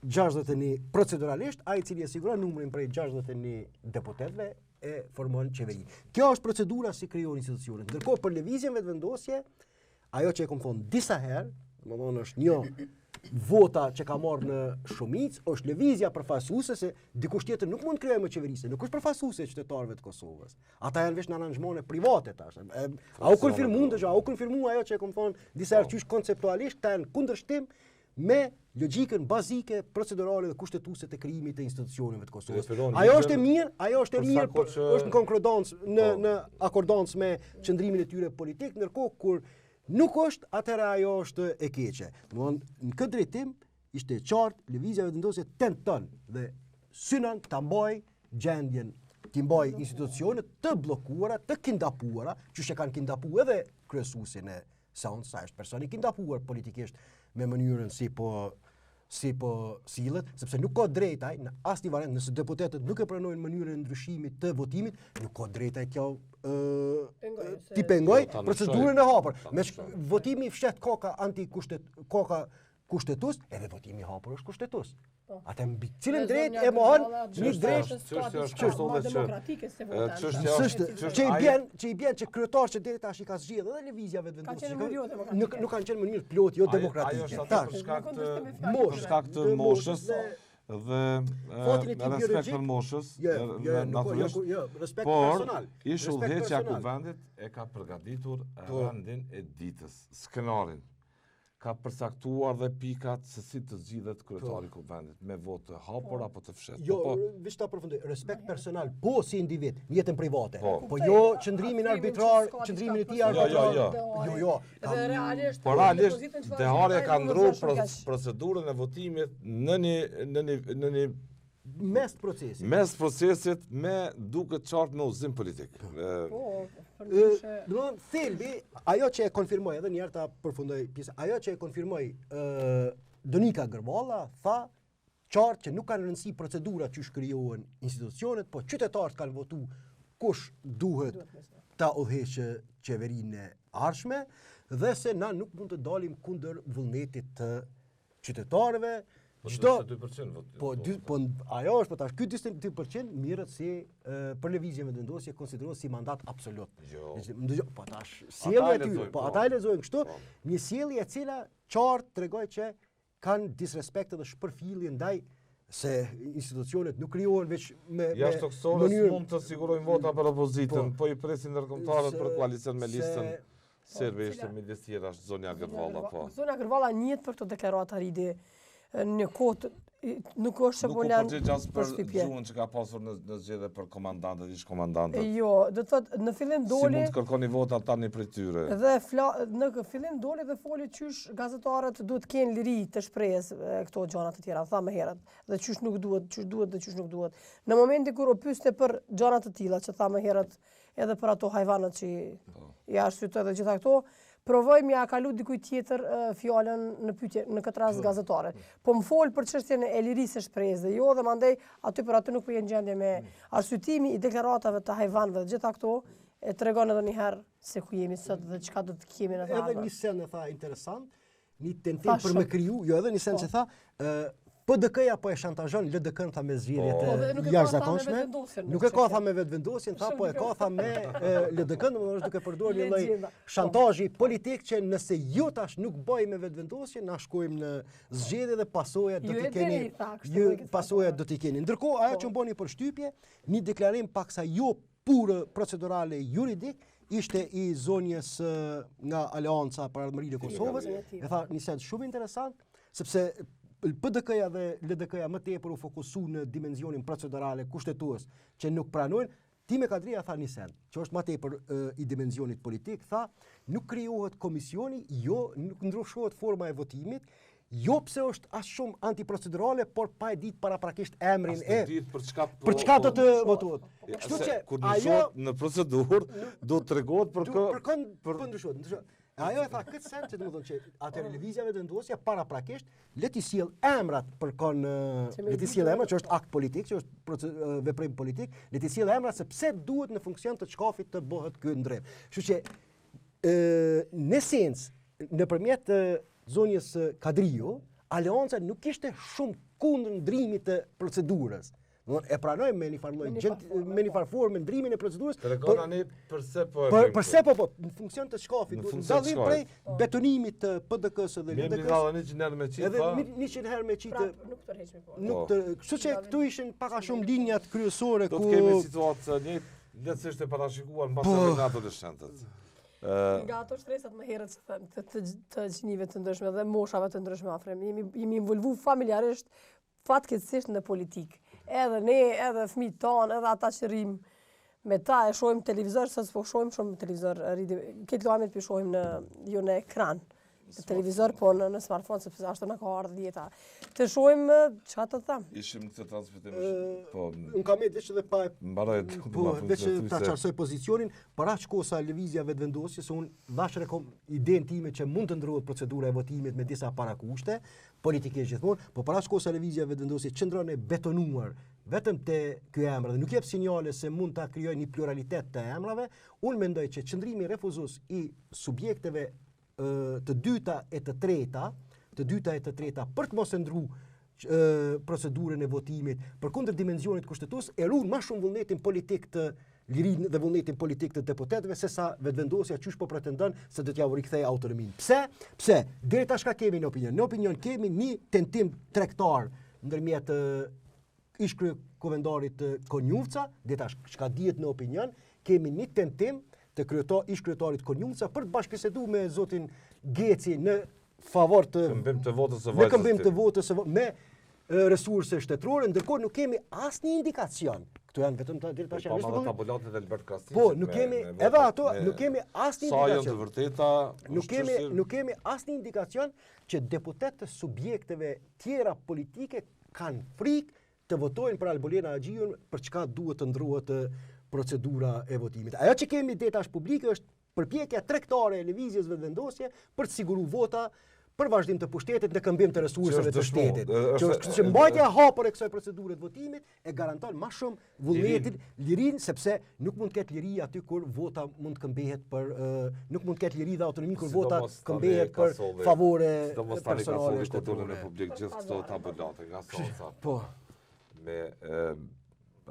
61 proceduralisht, ai i cili e siguron numrin prej 61 deputetëve e formon qeverinë. Kjo është procedura si krijohen institucionet. Ndërkohë për lëvizjen vetvendosje, ajo që e kam thonë disa herë, domethënë është një vota që ka marrë në shumicë, është lëvizja përfaqësuese se dikush tjetër nuk mund të krijojë më qeverisë, nuk është përfaqësuese e qytetarëve të Kosovës. Ata janë veç në aranzhmone private tash. Au konfirmu ajo që e kam thonë disa herë qysh konceptualisht ta në kundërshtim me logjikën bazike, procedurale dhe kushtetuese të krijimit të institucioneve të Kosovës. Ajo është e mirë, është në konkordancë në akordancë me qëndrimin e tyre politik, ndërkohë kur nuk është, atëherë ajo është e keqe. Domthonë në këtë drejtim ishte qartë lëvizja vetvendosje tenton dhe synon ta mbajë gjendjen, të mbajë institucionet të bllokuara, të kindapuara, që kanë kindapuar edhe kryesuesin e seancës, është person i kindapuar politikisht me mënyrën si po si po sillet, sepse nuk ka drejtaj në asnjë variant, nëse deputetët nuk e pranojnë mënyrën e ndryshimit të votimit, nuk ka drejtaj kjo ti pengoj procedurën e hapur. Me votimi fshet koka kushtetues, edhe votimi i hapur është kushtetues. Atë mbi cilën drejt e mohon një drejt demokratike se votan. Që i bjen që kryetar që deri tash i ka zgjedhur edhe lëvizja vetëvendosur. Nuk kanë qenë në mënyrë plot jo demokratike. Për shkak të moshës dhe respekt për moshës, natyrisht, por ish udhëheqja e kuvendit e ka përgatitur rendin e ditës, skenarin. Ka përcaktuar dhe pikat se si të zgjidhet kryetari i kuvendit, me votë të hapur apo të fshehtë. Jo, veç ta përfundoj, respekt personal, po si individ, në jetën private. Po jo qëndrimin arbitrar, qëndrimin e tij arbitrar. Jo. Por realisht Dehari ka ndruar procedurën e votimit në një mes procesit. Mes procesit me duket qartë me udhëzim politik. Domthon thelbi, ajo që e konfirmoi edhe një herë ta përfundoj pjesë, ajo që e konfirmoi Donika Gërvalla tha qartë që nuk kanë rëndësi procedurat që shkrijohen institucionet, po qytetarët kanë votu kush duhet ta udhëheqë qeverinë e ardhshme dhe se na nuk mund të dalim kundër vullnetit të qytetarëve. Po ajo është, po tash ky 42% mirët si për lëvizjen vendosje konsiderohet si mandat absolut. Po tash sjellja e tyre, po ata e lexojnë kështu, një sjellje e cila qartë tregoj që kanë disrespekt dhe shpërfillje ndaj se institucionet nuk krijohen veç me jashtëkohësorës mund të sigurojnë vota për opozitën, po i presin ndërkombëtarët për koalicion me listën serbe ishte midis tjera Zonja Gërvalla po. Zonja Gërvalla njët për këtë deklaratë aridi në kohë nuk është se po lan për gjuhën që ka pasur në zgjedhje për komandantët, ish komandantët. Jo, do të thotë në fillim doli. Si mund të kërkoni vota tani prej tyre? Dhe në fillim doli dhe foli qysh gazetarët duhet të kenë liri të shprehjes këto gjëra të tjera, tha më herët, dhe qysh nuk duhet, qysh duhet dhe qysh nuk duhet. Në momentin kur u pyeste për gjëra të tilla që tha më herët edhe për ato hyjvanët që i arsyetoi dhe gjitha këto, provoj m'ia kalu dikujt tjetër fjalën në pyetje në këtë rast gazetare. Po më fol për çështjen e lirisë së shprehjes dhe jo dhe mandej aty për aty nuk po jenë gjendje me arsyetimi i deklaratave të hyjvanëve dhe gjitha këto e tregon edhe një herë se ku jemi sot dhe çka do të kemi në edhe një sen e tha interesant, një tentim për me kriju, jo edhe një sen që tha PDK-ja po e shantazhon LDK-n tha me zgjedhjet e jashtëzakonshme. Nuk e ka tha me vetvendosjen, tha po e ka tha me LDK-n, domethënë është duke përdorur një lloj shantazhi politik që nëse ju tash nuk bëj me vetvendosjen, na shkojmë në zgjedhje dhe pasojat do t'i keni. Ndërkohë ajo që mboni për shtypje, një deklarim paksa jo pure procedurale juridik, ishte i zonjës nga Aleanca për Ardhmërinë e Kosovës, e tha një sens shumë interesant, sepse PDK-ja dhe LDK-ja më tepër u fokusu në dimenzionin procedurale kushtetues që nuk pranojnë. Time Kadria tha një send, që është më tepër i dimenzionit politik, tha nuk krijohet komisioni, jo nuk ndryshohet forma e votimit, jo pse është as shumë antiprocedurale, por pa e ditë paraprakisht emrin për çka do të votohet. Kështu që kur ndryshohet në procedurë do të tregohet për ndryshohet. Ajo e tha këtë send që domethënë që atë lëvizjave vendosja paraprakisht le të sjell emrat përkon le të sjell emrat që është akt politik, që është veprim politik, le të sjell emrat se pse duhet në funksion të çkafit të bëhet ky ndrim. Kështu që në esencë nëpërmjet zonjës Kadriu, Aleanca nuk ishte shumë kundër ndrimit të procedurës. E pranojmë me një farë formë ndrimin e procedurës. Tregon tani përse po në funksion të shkafit, dallim prej betonimit të PDK-s dhe LDK-s. Mirë, 100 herë me qitë. Edhe 100 herë me qitë. Nuk tërheqemi po. Nuk kështu që këtu ishin pak a shumë linjat kryesore ku do të kemi situatë të njëjtë, lehtësisht e parashikuar mbas në adoleshentët. Nga ato shtresat më herët të gjinive të ndryshme dhe moshave të ndryshme afrem, jemi involvu familjarisht fatkeqësisht në politikë. Edhe ne, edhe fëmijët tanë, edhe ata që rrim me ta e shohim televizor, sa s'po shohim shumë televizor, këtë luajmet pi shohim në ekran. televizor, po në smartphone, sepse ashtu në ka ardhur jeta. Të shohim çka të them. Ishim këtë transmetim, po... Unë kam veç edhe pa... Mbaroj, veç ta qarsoj pozicionin, para që kosa lëvizja vetëvendosje, se unë dhash idenë time që mund të ndrohet procedura e votimit me disa parakushte, politikisht gjithmonë, po para që kosa lëvizja vetëvendosje qëndron e betonuar vetëm te ky emër dhe nuk jep sinjale se mund ta krijojë një pluralitet të emrave, unë mendoj që qëndrimi refuzues i subjekteve të dyta e të treta për të mos e ndruar procedurën e votimit përkundër dimensionit kushtetues e ruan më shumë vullnetin politik të lirinë dhe vullnetin politik të deputetëve sesa vetëvendosja qysh po pretendon se do t'ja rikthej autonominë. Pse? Deri tash ka kemi në opinion. Në opinion kemi një tentim tregtar ndërmjet ish kryekomendonit Konjufca, dhe tash çka dihet në opinion, kemi një tentim të ish kryetarit Konjufca për të bashkëbiseduar me zotin Geci në favor të këmbim të votës së me resurse shtetërore, ndërkohë nuk kemi asnjë indikacion. Këto janë vetëm deri tash janë vetëm tabulatet e Albert Kastic. Po, nuk kemi edhe ato, nuk kemi asnjë indikacion. Sa janë të vërteta? Nuk kemi asnjë indikacion që deputetët subjekteve tjera politike kanë frikë të votojnë për Albolena Agjiun për çka duhet të ndrohet procedura e votimit. Ajo që kemi deri tash publike është përpjekja tregtare e lëvizjes vetëvendosje për të siguruar vota për vazhdim të pushtetit në këmbim të resurseve të shtetit. Që mbajtja e hapur e kësaj procedure të votimit e garanton më shumë vullnetin, lirinë, sepse nuk mund të ketë liri aty kur vota mund të këmbehet për nuk mund të ketë liri dhe autonomi kur vota këmbehet për favore personale shtetërore në Republikë gjithë këto tabulate nga sonca. Po. Me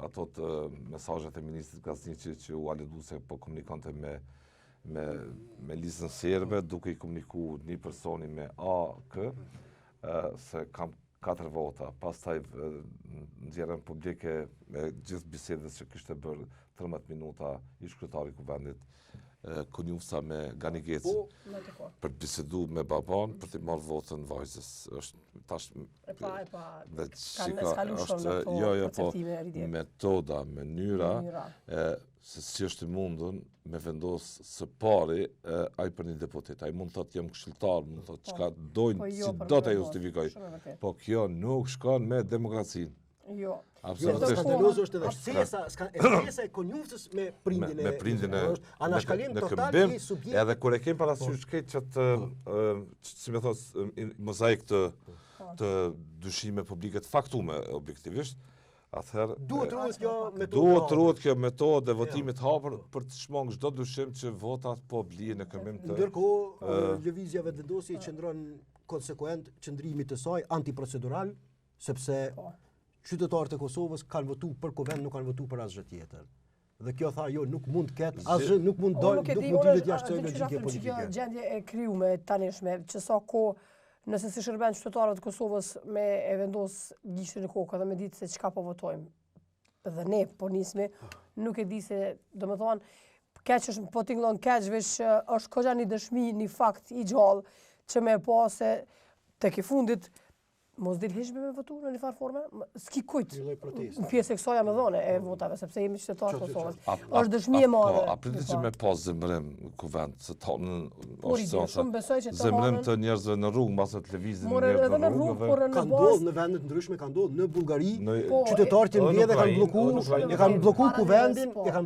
ato të mesazhet e ministrit Kasniqi që u aledu se po komunikonte me listën serbe, duke i komunikuar një personi me AK, se kam 4 vota. Pastaj nxjerrën publike me gjithë bisedës që kishte bërë 13 minuta ish kryetari i kuvendit Konjufca me Gani Geci për të biseduar me baban për të marrë votën vajzës. Është tash metoda, mënyra se si është mundur me vendos së pari ai për një deputet. Ai mund të thotë jam këshilltar, mund të thotë çka dojnë, si do ta justifikoj. Po kjo nuk shkon me demokracinë. Jo. Skandalozo është edhe shtesa e Konjufcës me prindin e anashkalim total i subjekt. Edhe kur e kem parasysh këtë si më thos mozaik të dyshime publike të faktume objektivisht, atëherë duhet ruhet kjo metodë e votimit hapur për të shmangë çdo dyshim që votat po blihen në këmbim të. Ndërkohë lëvizja vetëvendosje qëndron konsekuent qëndrimit të saj antiprocedural, sepse qytetarët e Kosovës kanë votuar për kuvend, nuk kanë votuar për asgjë tjetër. Dhe kjo tha jo, nuk mund të ketë asgjë, nuk mund dilet jashtë logjike politike. Kjo gjendje e krijuar tanishme, që sa kohë nëse si shërben qytetarët e Kosovës me e vendos gishtin në kokë dhe me ditë se çka po votojmë. Dhe ne po nismi, nuk e di se, domethënë, keq është po tingëllon keq veç është koha një dëshmi, një fakt i gjallë që më pa se tek i fundit mos del hiç me votu në një farë forme, s'ki kujt në pjesë e kësaj me dhone e votave, sepse jemi qytetarë të Kosovës. Është dëshmi e madhe. A pritet që me pas zemrëm kuvend, se tonën është zemrëm të njerëzve në rrugë, mbas të lëvizin njerëzve në rrugëve. Ka ndodhur në vende të ndryshme, ka ndodhur në Bullgari, qytetarët e mbledhë kanë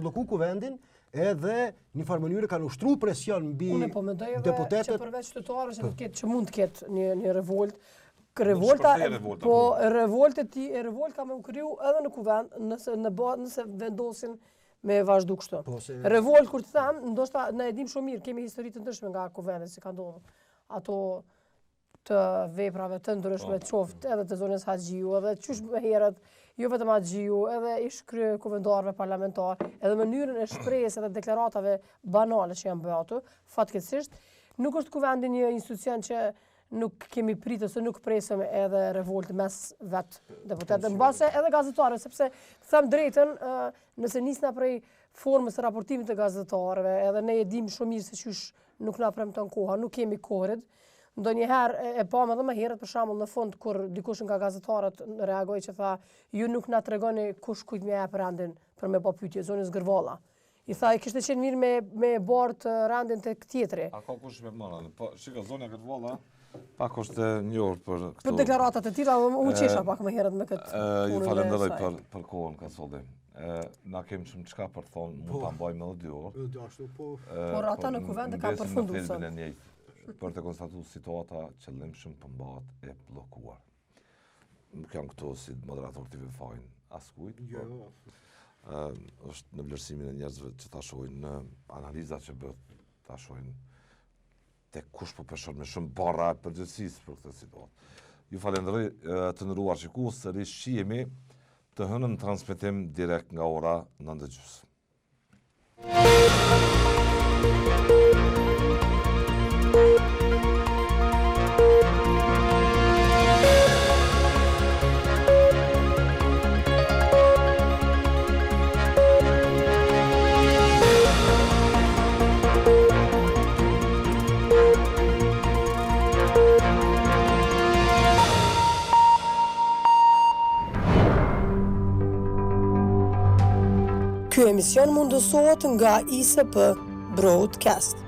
bllokuar kuvendin, edhe një farë mënyrë kanë ushtruar presion mbi deputetët. Që përveç qytetarëve që mund të ketë një revolt. Revolta, po revolt ka me u kriju edhe në kuvend nëse vendosin me vazhdu kështu. Revolt, kur të them, ndoshta në edhim shumë mirë, kemi histori të ndryshme nga kuvendet që ka ndodhur. Ato të veprave të ndryshme, qoftë edhe të zonës Haxhiu, edhe qysh me herët, jo vetëm Haxhiu, edhe ish krye kuvendarëve parlamentar, edhe mënyrën e shprehjes edhe deklaratave banale që janë bërë ato, fatkeqësisht, nuk është kuvendi një institucion që nuk kemi pritë se nuk presëm edhe revolt mes vetë deputetëve, mbase edhe gazetarëve, sepse them drejtën, nëse nisna prej formës të raportimit të gazetarëve, edhe ne e dim shumë mirë se qysh nuk na premton koha, nuk kemi kohërit. Ndonjëherë e pam edhe më herët për shembull në fund kur dikush nga gazetarët reagoi që tha ju nuk na tregoni kush kujt më jep rendin për me pa pyetje zonës Gërvalla. I tha, i kishte qenë mirë me bartë randin të tjetri. A ka kush me mëna? Po, shika, zonja këtë valla, pak është një orë për këto... Për deklaratat e tira, u qesha pak më herët me këtë Ju falenderoj për kohën ka soldi. Na kemë shumë qka për thonë, mund të mbajmë edhe 2 orë. Por ata në kuvend ka përfundu sot. Për të konstatu situata qëllimshëm përmbahet e blokuar. Nuk janë këto si moderator të vefajnë askujt, është në vlerësimin e njerëzve që ta shohin në analizat që bëhet, ta shohin te kush po peshon me shumë barra e përgjithësisë për këtë situatë. Ju falenderoj të nderuar shikues, sërish shihemi të hënën transmetim direkt nga ora 9:30. Ky emision mundësohet nga ISP Broadcast.